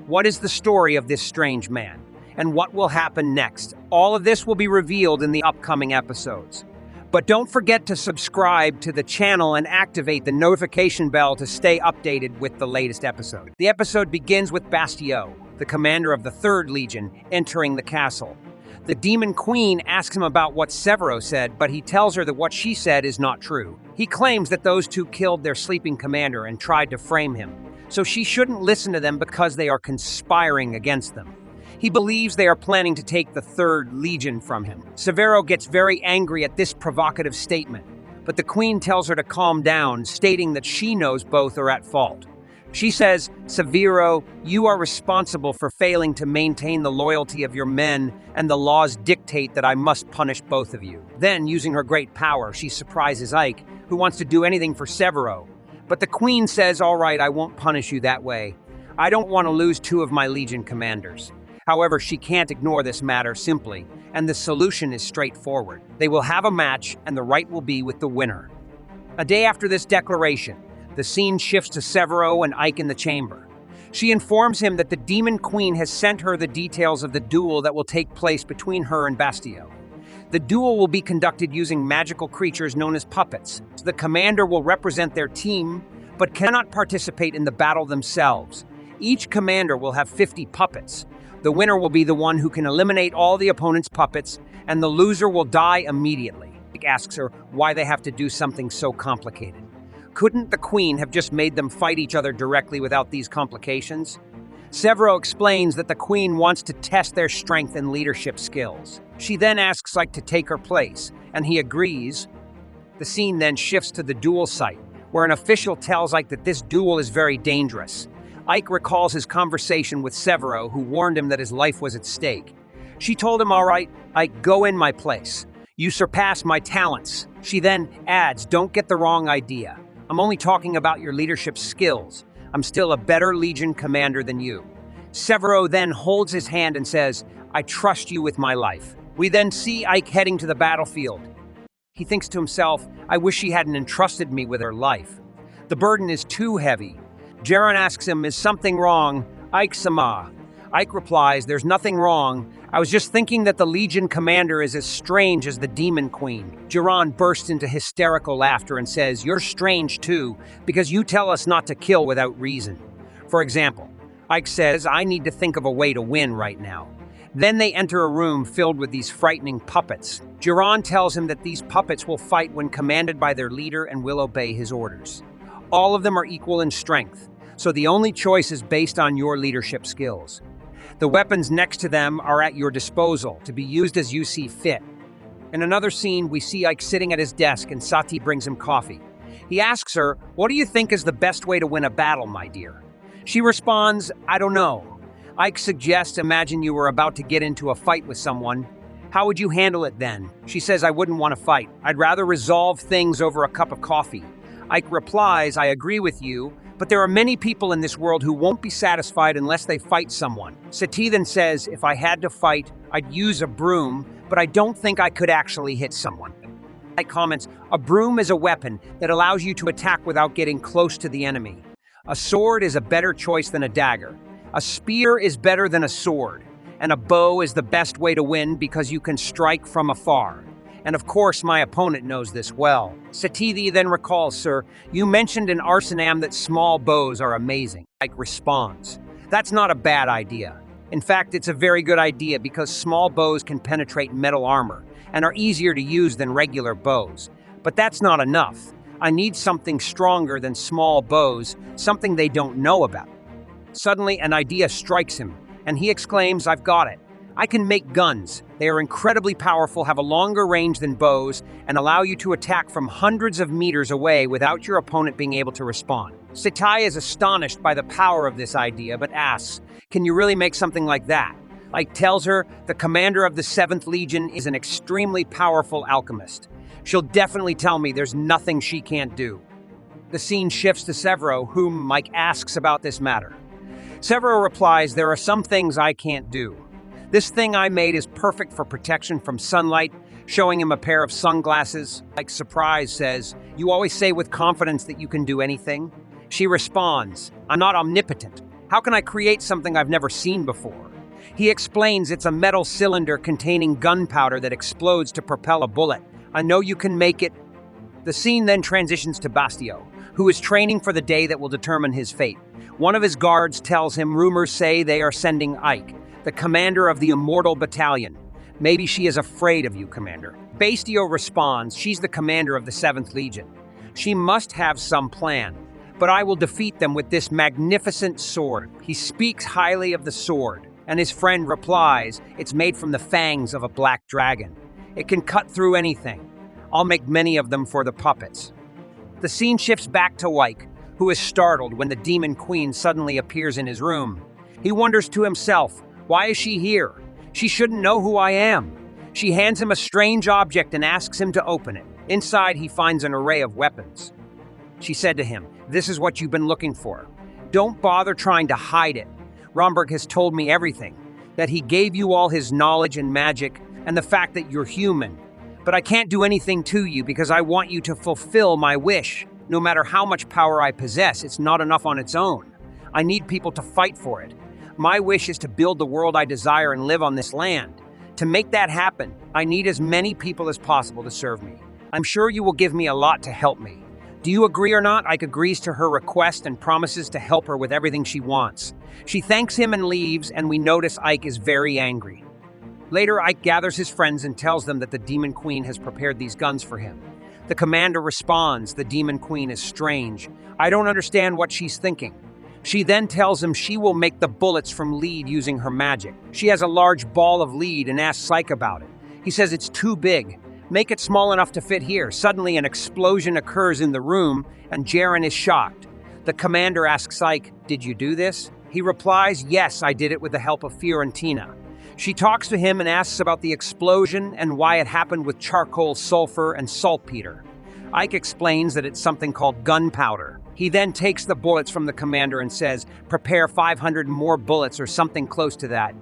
What is the story of this strange man? And what will happen next? All of this will be revealed in the upcoming episodes. But don't forget to subscribe to the channel and activate the notification bell to stay updated with the latest episode. The episode begins with Bastio, the commander of the 3rd Legion, entering the castle. The Demon Queen asks him about what Severo said, but he tells her that what she said is not true. He claims that those two killed their sleeping commander and tried to frame him, so she shouldn't listen to them because they are conspiring against them. He believes they are planning to take the 3rd Legion from him. Severo gets very angry at this provocative statement, but the Queen tells her to calm down, stating that she knows both are at fault. She says, "Severo, you are responsible for failing to maintain the loyalty of your men, and the laws dictate that I must punish both of you." Then, using her great power, she surprises Ike, who wants to do anything for Severo. But the Queen says, "All right, I won't punish you that way. I don't want to lose 2 of my Legion commanders." However, she can't ignore this matter simply, and the solution is straightforward. They will have a match, and the right will be with the winner. A day after this declaration, the scene shifts to Severo and Ike in the chamber. She informs him that the Demon Queen has sent her the details of the duel that will take place between her and Bastio. The duel will be conducted using magical creatures known as puppets. The commander will represent their team, but cannot participate in the battle themselves. Each commander will have 50 puppets. The winner will be the one who can eliminate all the opponent's puppets, and the loser will die immediately. Ike asks her why they have to do something so complicated. Couldn't the Queen have just made them fight each other directly without these complications? Severo explains that the Queen wants to test their strength and leadership skills. She then asks Ike to take her place, and he agrees. The scene then shifts to the duel site, where an official tells Ike that this duel is very dangerous. Ike recalls his conversation with Severo, who warned him that his life was at stake. She told him, "All right, Ike, go in my place. You surpass my talents." She then adds, "Don't get the wrong idea. I'm only talking about your leadership skills. I'm still a better Legion commander than you." Severo then holds his hand and says, "I trust you with my life." We then see Ike heading to the battlefield. He thinks to himself, "I wish she hadn't entrusted me with her life. The burden is too heavy." Jiren asks him, "Is something wrong?" Ike-sama. Ike replies, "There's nothing wrong. I was just thinking that the Legion commander is as strange as the Demon Queen." Jiren bursts into hysterical laughter and says, "You're strange too, because you tell us not to kill without reason." For example, Ike says, "I need to think of a way to win right now." Then they enter a room filled with these frightening puppets. Jiren tells him that these puppets will fight when commanded by their leader and will obey his orders. All of them are equal in strength. so the only choice is based on your leadership skills. The weapons next to them are at your disposal to be used as you see fit. In another scene, we see Ike sitting at his desk and Sati brings him coffee. He asks her, "What do you think is the best way to win a battle, my dear?" She responds, "I don't know." Ike suggests, "Imagine you were about to get into a fight with someone. How would you handle it then?" She says, "I wouldn't want to fight. I'd rather resolve things over a cup of coffee." Ike replies, "I agree with you, but there are many people in this world who won't be satisfied unless they fight someone." Sati then says, "If I had to fight, I'd use a broom, but I don't think I could actually hit someone." Ike comments, "A broom is a weapon that allows you to attack without getting close to the enemy. A sword is a better choice than a dagger. A spear is better than a sword. And a bow is the best way to win because you can strike from afar. And of course, my opponent knows this well." Sati then recalls, "Sir, you mentioned in Arsenam that small bows are amazing." Ike responds, "That's not a bad idea. In fact, it's a very good idea because small bows can penetrate metal armor and are easier to use than regular bows. But that's not enough. I need something stronger than small bows, something they don't know about." Suddenly, an idea strikes him, and he exclaims, "I've got it. I can make guns. They are incredibly powerful, have a longer range than bows, and allow you to attack from hundreds of meters away without your opponent being able to respond." Sati is astonished by the power of this idea, but asks, "Can you really make something like that?" Ike tells her the commander of the 7th Legion is an extremely powerful alchemist. She'll definitely tell me there's nothing she can't do. The scene shifts to Severo, whom Mike asks about this matter. Severo replies, "There are some things I can't do. This thing I made is perfect for protection from sunlight," showing him a pair of sunglasses. Like surprise says, "You always say with confidence that you can do anything." She responds, "I'm not omnipotent. How can I create something I've never seen before?" He explains it's a metal cylinder containing gunpowder that explodes to propel a bullet. "I know you can make it." The scene then transitions to Bastio, who is training for the day that will determine his fate. One of his guards tells him rumors say they are sending Ike, the commander of the Immortal Battalion. "Maybe she is afraid of you, Commander." Bastio responds, "She's the commander of the 7th Legion. She must have some plan, but I will defeat them with this magnificent sword." He speaks highly of the sword, and his friend replies, "It's made from the fangs of a black dragon. It can cut through anything. I'll make many of them for the puppets." The scene shifts back to Ike, who is startled when the Demon Queen suddenly appears in his room. He wonders to himself, "Why is she here? She shouldn't know who I am." She hands him a strange object and asks him to open it. Inside, he finds an array of weapons. She said to him, "This is what you've been looking for. Don't bother trying to hide it. Romberg has told me everything, that he gave you all his knowledge and magic, and the fact that you're human. But I can't do anything to you because I want you to fulfill my wish. No matter how much power I possess, it's not enough on its own. I need people to fight for it. My wish is to build the world I desire and live on this land. To make that happen, I need as many people as possible to serve me. I'm sure you will give me a lot to help me. Do you agree or not?" Ike agrees to her request and promises to help her with everything she wants. She thanks him and leaves, and we notice Ike is very angry. Later, Ike gathers his friends and tells them that the Demon Queen has prepared these guns for him. The commander responds, "The Demon Queen is strange. I don't understand what she's thinking." She then tells him she will make the bullets from lead using her magic. She has a large ball of lead and asks Ike about it. He says it's too big. Make it small enough to fit here. Suddenly, an explosion occurs in the room, and Jaren is shocked. The commander asks Ike, "Did you do this?" He replies, "Yes, I did it with the help of Fiorentina." She talks to him and asks about the explosion and why it happened with charcoal, sulfur, and saltpeter. Ike explains that it's something called gunpowder. He then takes the bullets from the commander and says, "Prepare 500 more bullets or something close to that."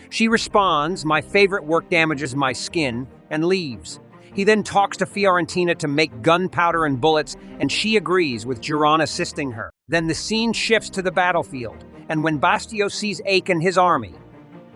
She responds, "My favorite work damages my skin," and leaves. He then talks to Fiorentina to make gunpowder and bullets, and she agrees, with Jiran assisting her. Then the scene shifts to the battlefield, and when Bastio sees Ike and his army,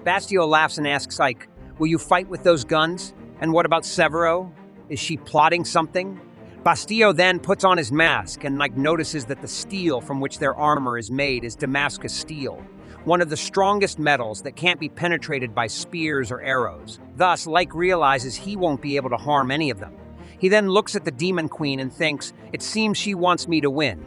Bastio laughs and asks Ike, "Will you fight with those guns? And what about Severo? Is she plotting something?" Bastio then puts on his mask, and Ike notices that the steel from which their armor is made is Damascus steel, one of the strongest metals that can't be penetrated by spears or arrows. Thus, Ike realizes he won't be able to harm any of them. He then looks at the Demon Queen and thinks, "It seems she wants me to win."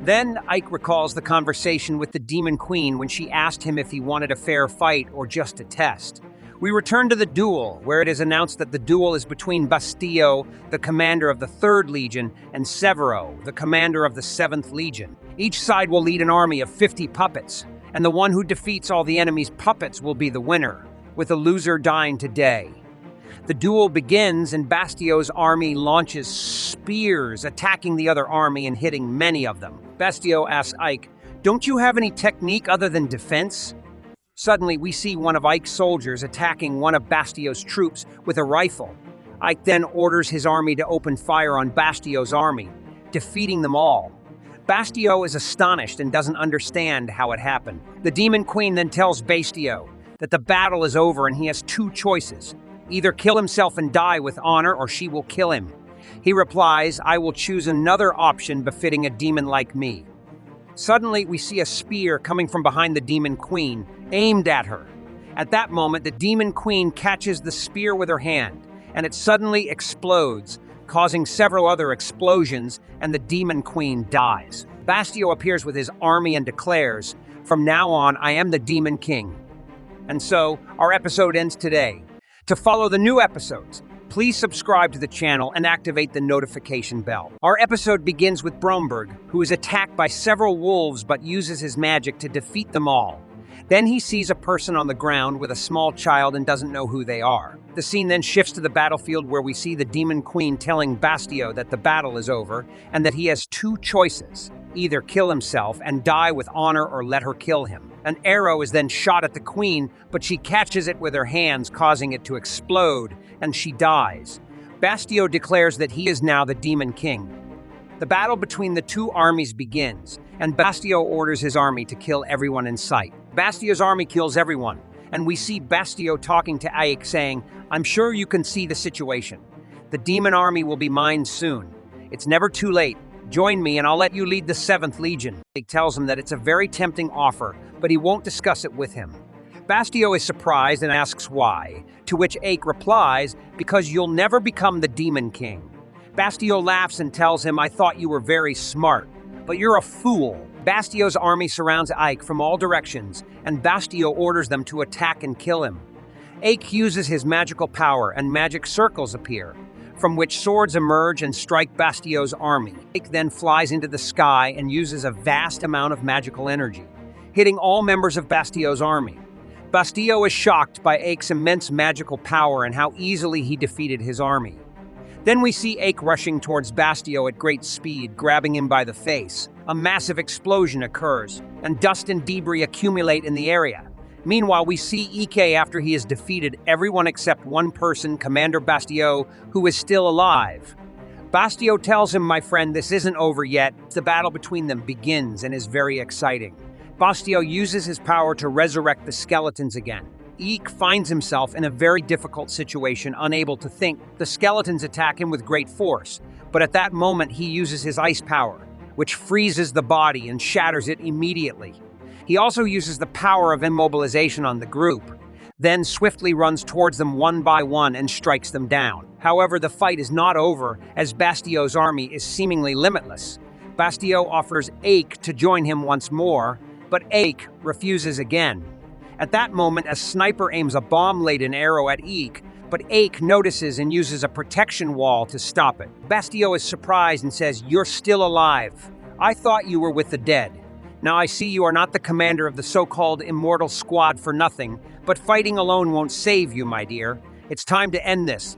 Then Ike recalls the conversation with the Demon Queen when she asked him if he wanted a fair fight or just a test. We return to the duel, where it is announced that the duel is between Bastillo, the commander of the 3rd Legion, and Severo, the commander of the 7th Legion. Each side will lead an army of 50 puppets, and the one who defeats all the enemy's puppets will be the winner, with a loser dying today. The duel begins and Bastillo's army launches spears, attacking the other army and hitting many of them. Bastillo asks Ike, "Don't you have any technique other than defense?" Suddenly, we see one of Ike's soldiers attacking one of Bastillo's troops with a rifle. Ike then orders his army to open fire on Bastillo's army, defeating them all. Bastillo is astonished and doesn't understand how it happened. The Demon Queen then tells Bastillo that the battle is over and he has 2 choices. Either kill himself and die with honor, or she will kill him. He replies, "I will choose another option befitting a demon like me." Suddenly, we see a spear coming from behind the Demon Queen, aimed at her. At that moment, the Demon Queen catches the spear with her hand, and it suddenly explodes, causing several other explosions, and the Demon Queen dies. Bastillo appears with his army and declares, "From now on, I am the Demon King." And so, our episode ends today. To follow the new episodes, please subscribe to the channel and activate the notification bell. Our episode begins with Bromberg, who is attacked by several wolves but uses his magic to defeat them all. Then he sees a person on the ground with a small child and doesn't know who they are. The scene then shifts to the battlefield where we see the Demon Queen telling Bastillo that the battle is over and that he has 2 choices: either kill himself and die with honor or let her kill him. An arrow is then shot at the queen, but she catches it with her hands, causing it to explode, and she dies. Bastillo declares that he is now the Demon King. The battle between the 2 armies begins, and Bastillo orders his army to kill everyone in sight. Bastillo's army kills everyone, and we see Bastillo talking to Ike saying, "I'm sure you can see the situation. The demon army will be mine soon. It's never too late. Join me and I'll let you lead the 7th Legion." Ike tells him that it's a very tempting offer, but he won't discuss it with him. Bastillo is surprised and asks why, to which Ike replies, "Because you'll never become the Demon King." Bastillo laughs and tells him, "I thought you were very smart, but you're a fool." Bastillo's army surrounds Ike from all directions, and Bastillo orders them to attack and kill him. Ike uses his magical power and magic circles appear, from which swords emerge and strike Bastillo's army. Ike then flies into the sky and uses a vast amount of magical energy, hitting all members of Bastillo's army. Bastillo is shocked by Ike's immense magical power and how easily he defeated his army. Then we see Ike rushing towards Bastillo at great speed, grabbing him by the face. A massive explosion occurs, and dust and debris accumulate in the area. Meanwhile, we see Ike after he has defeated everyone except one person, Commander Bastillo, who is still alive. Bastillo tells him, "My friend, this isn't over yet." The battle between them begins and is very exciting. Bastillo uses his power to resurrect the skeletons again. Ike finds himself in a very difficult situation, unable to think. The skeletons attack him with great force, but at that moment he uses his ice power, which freezes the body and shatters it immediately. He also uses the power of immobilization on the group, then swiftly runs towards them one by one and strikes them down. However, the fight is not over, as Bastillo's army is seemingly limitless. Bastillo offers Ike to join him once more, but Ike refuses again. At that moment, a sniper aims a bomb-laden arrow at Ike, but Ike notices and uses a protection wall to stop it. Bastillo is surprised and says, "You're still alive. I thought you were with the dead. Now I see you are not the commander of the so-called immortal squad for nothing, but fighting alone won't save you, my dear. It's time to end this."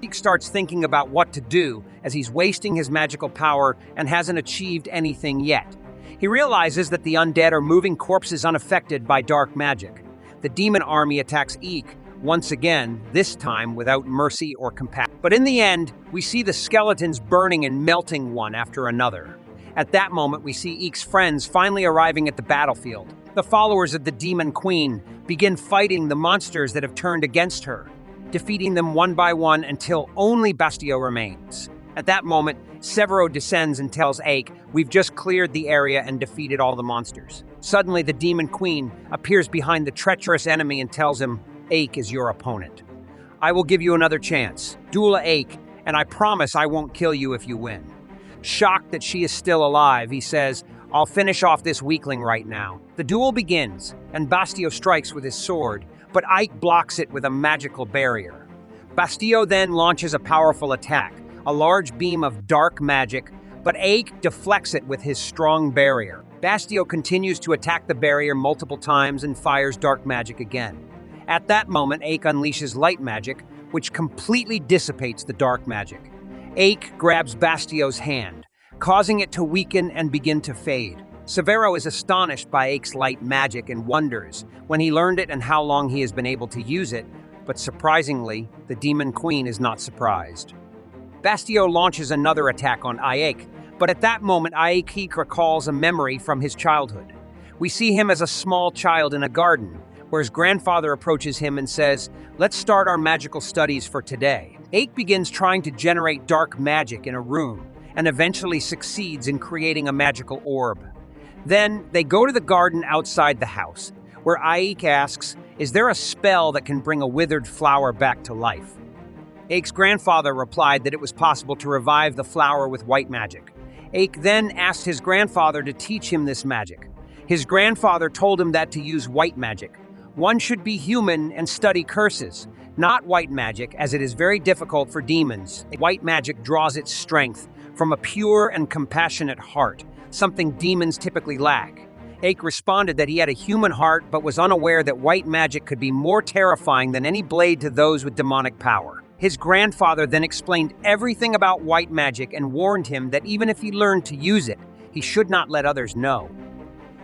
Ike starts thinking about what to do, as he's wasting his magical power and hasn't achieved anything yet. He realizes that the undead are moving corpses unaffected by dark magic. The demon army attacks Ike once again, this time without mercy or compassion. But in the end, we see the skeletons burning and melting one after another. At that moment, we see Ike's friends finally arriving at the battlefield. The followers of the Demon Queen begin fighting the monsters that have turned against her, defeating them one by one until only Bastillo remains. At that moment, Severo descends and tells Ike, "We've just cleared the area and defeated all the monsters." Suddenly, the Demon Queen appears behind the treacherous enemy and tells him, "Ike is your opponent. I will give you another chance. Duel Ike, and I promise I won't kill you if you win." Shocked that she is still alive, he says, "I'll finish off this weakling right now." The duel begins, and Bastio strikes with his sword, but Ike blocks it with a magical barrier. Bastio then launches a powerful attack, a large beam of dark magic, but Ike deflects it with his strong barrier. Bastio continues to attack the barrier multiple times and fires dark magic again. At that moment, Ike unleashes light magic, which completely dissipates the dark magic. Ike grabs Bastio's hand, causing it to weaken and begin to fade. Severo is astonished by Ike's light magic and wonders when he learned it and how long he has been able to use it, but surprisingly, the Demon Queen is not surprised. Bastio launches another attack on Ike, but at that moment Ike recalls a memory from his childhood. We see him as a small child in a garden, where his grandfather approaches him and says, "Let's start our magical studies for today." Ike begins trying to generate dark magic in a room, and eventually succeeds in creating a magical orb. Then they go to the garden outside the house, where Ike asks, "Is there a spell that can bring a withered flower back to life?" Ike's grandfather replied that it was possible to revive the flower with white magic. Ike then asked his grandfather to teach him this magic. His grandfather told him that to use white magic, one should be human and study curses, not white magic, as it is very difficult for demons. White magic draws its strength from a pure and compassionate heart, something demons typically lack. Ike responded that he had a human heart but was unaware that white magic could be more terrifying than any blade to those with demonic power. His grandfather then explained everything about white magic and warned him that even if he learned to use it, he should not let others know.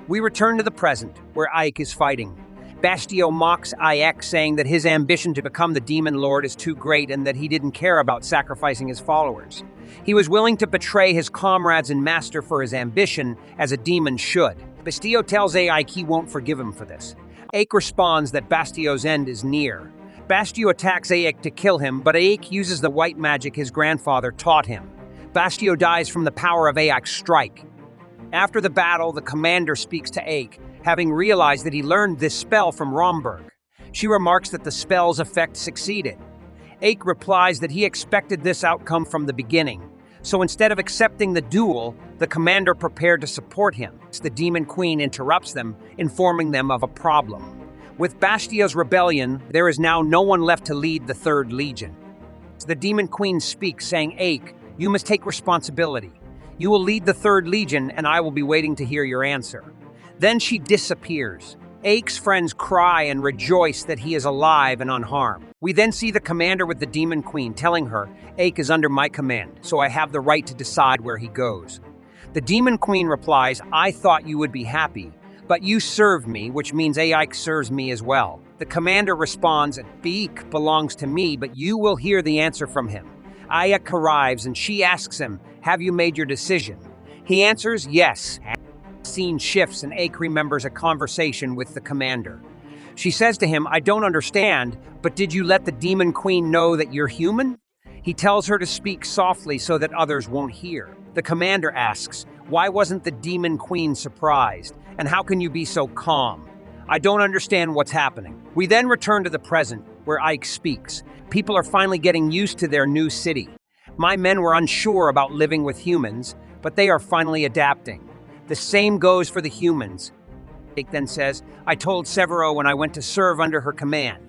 We return to the present, where Ike is fighting. Bastio mocks Ike, saying that his ambition to become the Demon Lord is too great and that he didn't care about sacrificing his followers. He was willing to betray his comrades and master for his ambition, as a demon should. Bastio tells Ike he won't forgive him for this. Ike responds that Bastio's end is near. Bastio attacks Ike to kill him, but Ike uses the white magic his grandfather taught him. Bastio dies from the power of Ike's strike. After the battle, the commander speaks to Ike, having realized that he learned this spell from Romberg. She remarks that the spell's effect succeeded. Ike replies that he expected this outcome from the beginning, so instead of accepting the duel, the commander prepared to support him. The Demon Queen interrupts them, informing them of a problem. With Bastio's rebellion, there is now no one left to lead the Third Legion. The Demon Queen speaks, saying, "Ike, you must take responsibility. You will lead the Third Legion, and I will be waiting to hear your answer." Then she disappears. Ike's friends cry and rejoice that he is alive and unharmed. We then see the commander with the Demon Queen telling her, "Ike is under my command, so I have the right to decide where he goes." The Demon Queen replies, "I thought you would be happy, but you served me, which means Ike serves me as well." The commander responds, "Ike belongs to me, but you will hear the answer from him." Ike arrives and she asks him, "Have you made your decision?" He answers, "Yes." The scene shifts and Ike remembers a conversation with the commander. She says to him, "I don't understand, but did you let the Demon Queen know that you're human?" He tells her to speak softly so that others won't hear. The commander asks, "Why wasn't the Demon Queen surprised? And how can you be so calm? I don't understand what's happening." We then return to the present, where Ike speaks. People are finally getting used to their new city. My men were unsure about living with humans, but they are finally adapting. The same goes for the humans. Ike then says, "I told Severo when I went to serve under her command.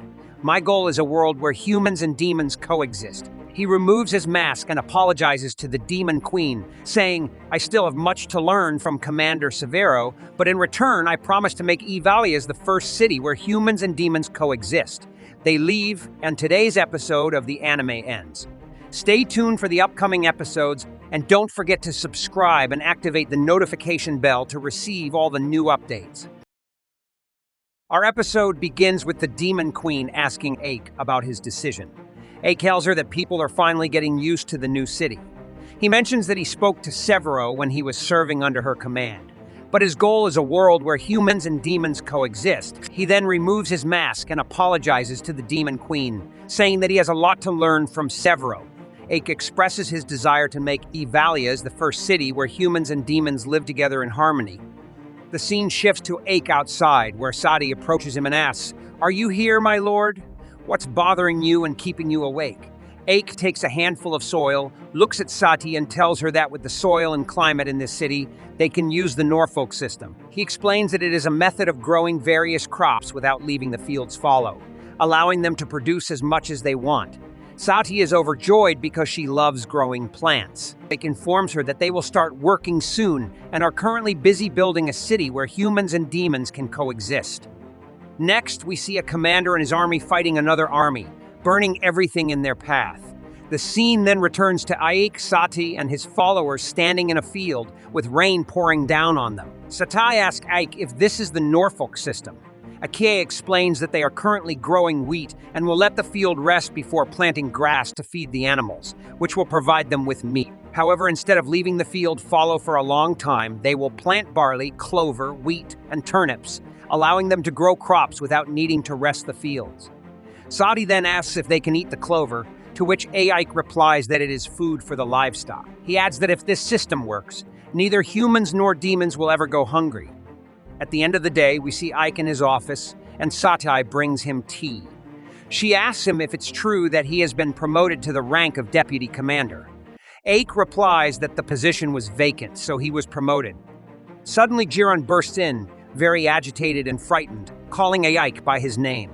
My goal is a world where humans and demons coexist." He removes his mask and apologizes to the Demon Queen, saying, "I still have much to learn from Commander Severo, but in return I promise to make Evalias the first city where humans and demons coexist." They leave, and today's episode of the anime ends. Stay tuned for the upcoming episodes, and don't forget to subscribe and activate the notification bell to receive all the new updates. Our episode begins with the Demon Queen asking Ike about his decision. Ike tells her that people are finally getting used to the new city. He mentions that he spoke to Severo when he was serving under her command, but his goal is a world where humans and demons coexist. He then removes his mask and apologizes to the Demon Queen, saying that he has a lot to learn from Severo. Ike expresses his desire to make Evalias the first city where humans and demons live together in harmony. The scene shifts to Ike outside, where Sadi approaches him and asks, "Are you here, my lord? What's bothering you and keeping you awake?" Ake takes a handful of soil, looks at Sati and tells her that with the soil and climate in this city, they can use the Norfolk system. He explains that it is a method of growing various crops without leaving the fields fallow, allowing them to produce as much as they want. Sati is overjoyed because she loves growing plants. Ake informs her that they will start working soon and are currently busy building a city where humans and demons can coexist. Next, we see a commander and his army fighting another army, burning everything in their path. The scene then returns to Ike, Sati, and his followers standing in a field with rain pouring down on them. Sati asks Ike if this is the Norfolk system. Ike explains that they are currently growing wheat and will let the field rest before planting grass to feed the animals, which will provide them with meat. However, instead of leaving the field fallow for a long time, they will plant barley, clover, wheat, and turnips, allowing them to grow crops without needing to rest the fields. Sati then asks if they can eat the clover, to which Ike replies that it is food for the livestock. He adds that if this system works, neither humans nor demons will ever go hungry. At the end of the day, we see Ike in his office, and Sati brings him tea. She asks him if it's true that he has been promoted to the rank of deputy commander. Ike replies that the position was vacant, so he was promoted. Suddenly, Jiron bursts in, very agitated and frightened, calling Ike by his name.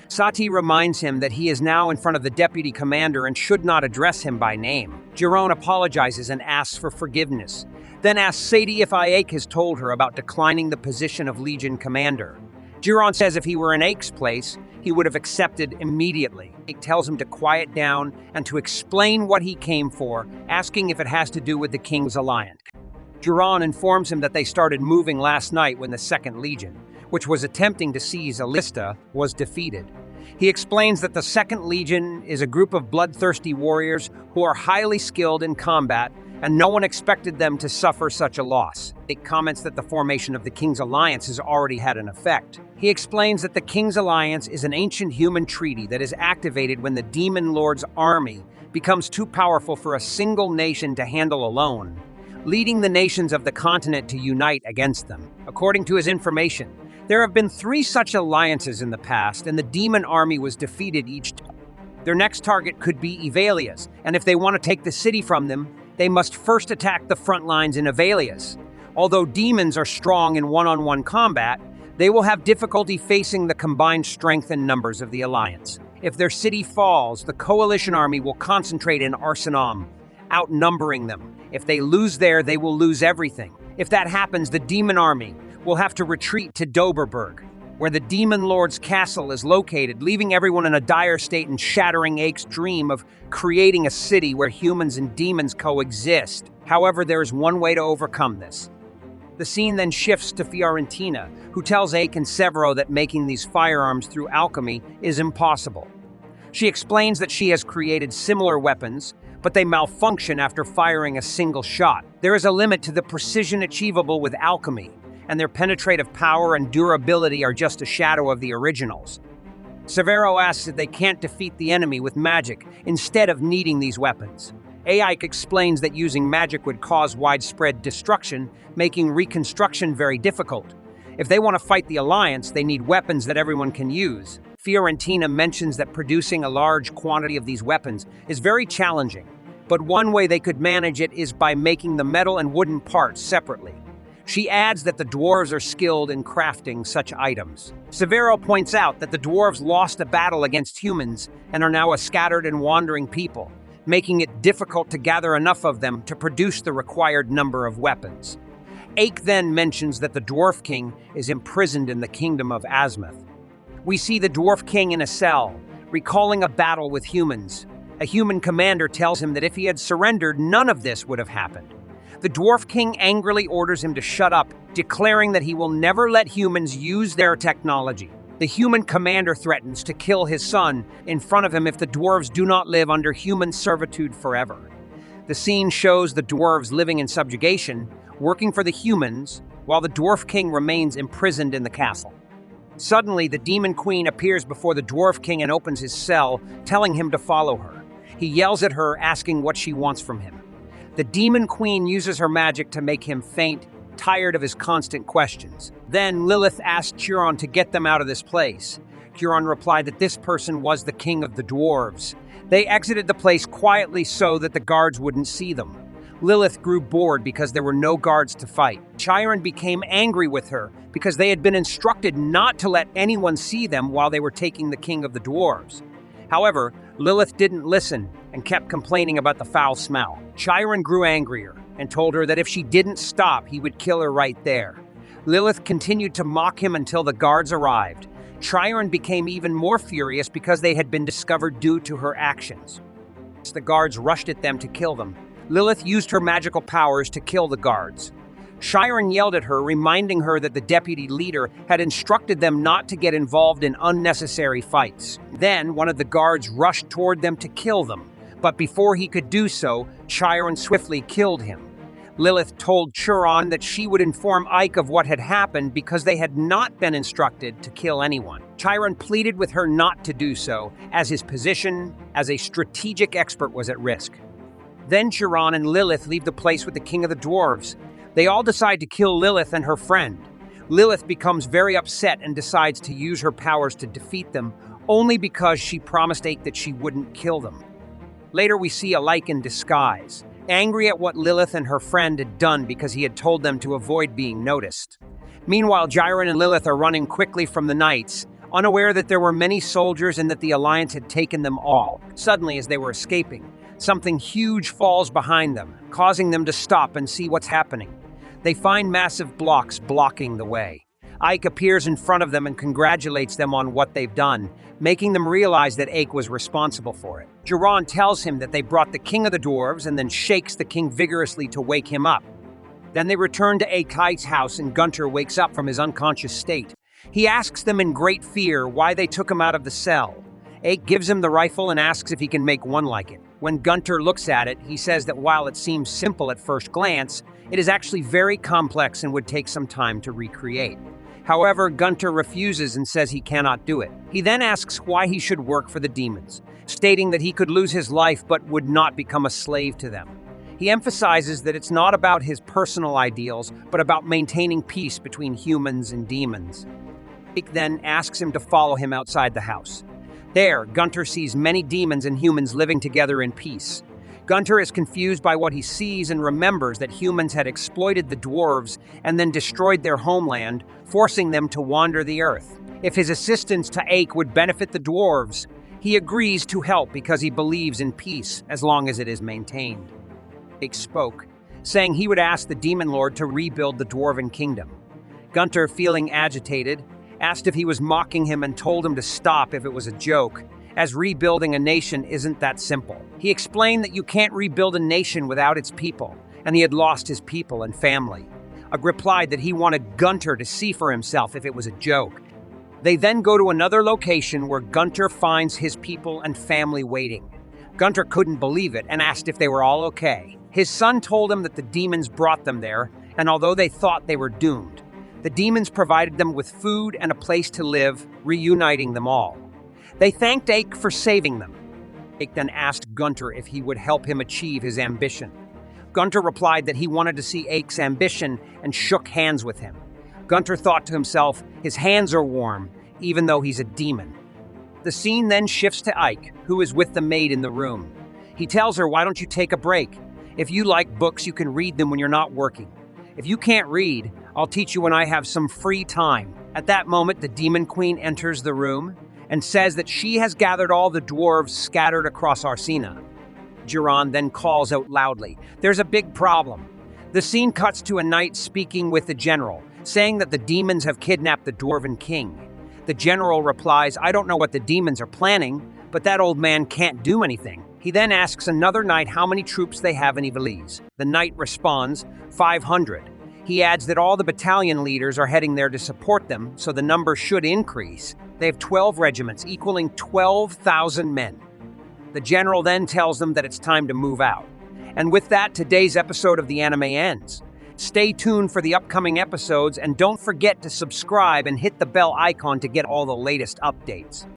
Sati reminds him that he is now in front of the deputy commander and should not address him by name. Jiron apologizes and asks for forgiveness, then asks Sadie if Ike has told her about declining the position of Legion commander. Jiron says if he were in Ike's place, he would have accepted immediately. Ike tells him to quiet down and to explain what he came for, asking if it has to do with the King's Alliance. Jiron informs him that they started moving last night when the 2nd Legion, which was attempting to seize Alista, was defeated. He explains that the 2nd Legion is a group of bloodthirsty warriors who are highly skilled in combat, and no one expected them to suffer such a loss. He comments that the formation of the King's Alliance has already had an effect. He explains that the King's Alliance is an ancient human treaty that is activated when the Demon Lord's army becomes too powerful for a single nation to handle alone, leading the nations of the continent to unite against them. According to his information, there have been 3 such alliances in the past, and the demon army was defeated each time. Their next target could be Evalia's, and if they want to take the city from them, they must first attack the front lines in Evalia's. Although demons are strong in one-on-one combat, they will have difficulty facing the combined strength and numbers of the Alliance. If their city falls, the Coalition army will concentrate in Arsenam, outnumbering them. If they lose there, they will lose everything. If that happens, the demon army will have to retreat to Doberberg, where the Demon Lord's castle is located, leaving everyone in a dire state and shattering Ake's dream of creating a city where humans and demons coexist. However, there is one way to overcome this. The scene then shifts to Fiorentina, who tells Ake and Severo that making these firearms through alchemy is impossible. She explains that she has created similar weapons, but they malfunction after firing a single shot. There is a limit to the precision achievable with alchemy, and their penetrative power and durability are just a shadow of the originals. Severo asks if they can't defeat the enemy with magic instead of needing these weapons. Ike explains that using magic would cause widespread destruction, making reconstruction very difficult. If they want to fight the Alliance, they need weapons that everyone can use. Fiorentina mentions that producing a large quantity of these weapons is very challenging, but one way they could manage it is by making the metal and wooden parts separately. She adds that the dwarves are skilled in crafting such items. Severo points out that the dwarves lost a battle against humans and are now a scattered and wandering people, making it difficult to gather enough of them to produce the required number of weapons. Ake then mentions that the Dwarf King is imprisoned in the kingdom of Azimuth. We see the Dwarf King in a cell, recalling a battle with humans. A human commander tells him that if he had surrendered, none of this would have happened. The Dwarf King angrily orders him to shut up, declaring that he will never let humans use their technology. The human commander threatens to kill his son in front of him if the dwarves do not live under human servitude forever. The scene shows the dwarves living in subjugation, working for the humans, while the Dwarf King remains imprisoned in the castle. Suddenly, the Demon Queen appears before the Dwarf King and opens his cell, telling him to follow her. He yells at her, asking what she wants from him. The Demon Queen uses her magic to make him faint, tired of his constant questions. Then Lilith asked Chiron to get them out of this place. Chiron replied that this person was the king of the dwarves. They exited the place quietly so that the guards wouldn't see them. Lilith grew bored because there were no guards to fight. Chiron became angry with her because they had been instructed not to let anyone see them while they were taking the king of the dwarves. However, Lilith didn't listen and kept complaining about the foul smell. Chiron grew angrier and told her that if she didn't stop, he would kill her right there. Lilith continued to mock him until the guards arrived. Chiron became even more furious because they had been discovered due to her actions. The guards rushed at them to kill them. Lilith used her magical powers to kill the guards. Chiron yelled at her, reminding her that the deputy leader had instructed them not to get involved in unnecessary fights. Then one of the guards rushed toward them to kill them, but before he could do so, Chiron swiftly killed him. Lilith told Chiron that she would inform Ike of what had happened because they had not been instructed to kill anyone. Chiron pleaded with her not to do so, as his position as a strategic expert was at risk. Then Chiron and Lilith leave the place with the king of the dwarves. They all decide to kill Lilith and her friend. Lilith becomes very upset and decides to use her powers to defeat them, only because she promised Ike that she wouldn't kill them. Later we see Ike in disguise, angry at what Lilith and her friend had done because he had told them to avoid being noticed. Meanwhile, Chiron and Lilith are running quickly from the knights, unaware that there were many soldiers and that the Alliance had taken them all. Suddenly, as they were escaping, something huge falls behind them, causing them to stop and see what's happening. They find massive blocks blocking the way. Ike appears in front of them and congratulates them on what they've done, making them realize that Ike was responsible for it. Chiron tells him that they brought the king of the dwarves and then shakes the king vigorously to wake him up. Then they return to Ike's house and Gunter wakes up from his unconscious state. He asks them in great fear why they took him out of the cell. Ike gives him the rifle and asks if he can make one like it. When Gunter looks at it, he says that while it seems simple at first glance, it is actually very complex and would take some time to recreate. However, Gunter refuses and says he cannot do it. He then asks why he should work for the demons, stating that he could lose his life but would not become a slave to them. He emphasizes that it's not about his personal ideals, but about maintaining peace between humans and demons. Ike then asks him to follow him outside the house. There, Gunter sees many demons and humans living together in peace. Gunter is confused by what he sees and remembers that humans had exploited the dwarves and then destroyed their homeland, forcing them to wander the earth. If his assistance to Ike would benefit the dwarves, he agrees to help because he believes in peace as long as it is maintained. Ike spoke, saying he would ask the demon lord to rebuild the dwarven kingdom. Gunter, feeling agitated, asked if he was mocking him and told him to stop if it was a joke, as rebuilding a nation isn't that simple. He explained that you can't rebuild a nation without its people, and he had lost his people and family. Ike replied that he wanted Gunter to see for himself if it was a joke. They then go to another location where Gunter finds his people and family waiting. Gunter couldn't believe it and asked if they were all okay. His son told him that the demons brought them there, and although they thought they were doomed, the demons provided them with food and a place to live, reuniting them all. They thanked Ike for saving them. Ike then asked Gunter if he would help him achieve his ambition. Gunter replied that he wanted to see Ike's ambition and shook hands with him. Gunter thought to himself, his hands are warm, even though he's a demon. The scene then shifts to Ike, who is with the maid in the room. He tells her, "Why don't you take a break? If you like books, you can read them when you're not working. If you can't read, I'll teach you when I have some free time." At that moment, the demon queen enters the room and says that she has gathered all the dwarves scattered across Arsena. Chiron then calls out loudly, "There's a big problem." The scene cuts to a knight speaking with the general, saying that the demons have kidnapped the dwarven king. The general replies, "I don't know what the demons are planning, but that old man can't do anything." He then asks another knight how many troops they have in Evilise. The knight responds, 500. He adds that all the battalion leaders are heading there to support them, so the number should increase. They have 12 regiments, equaling 12,000 men. The general then tells them that it's time to move out. And with that, today's episode of the anime ends. Stay tuned for the upcoming episodes, and don't forget to subscribe and hit the bell icon to get all the latest updates.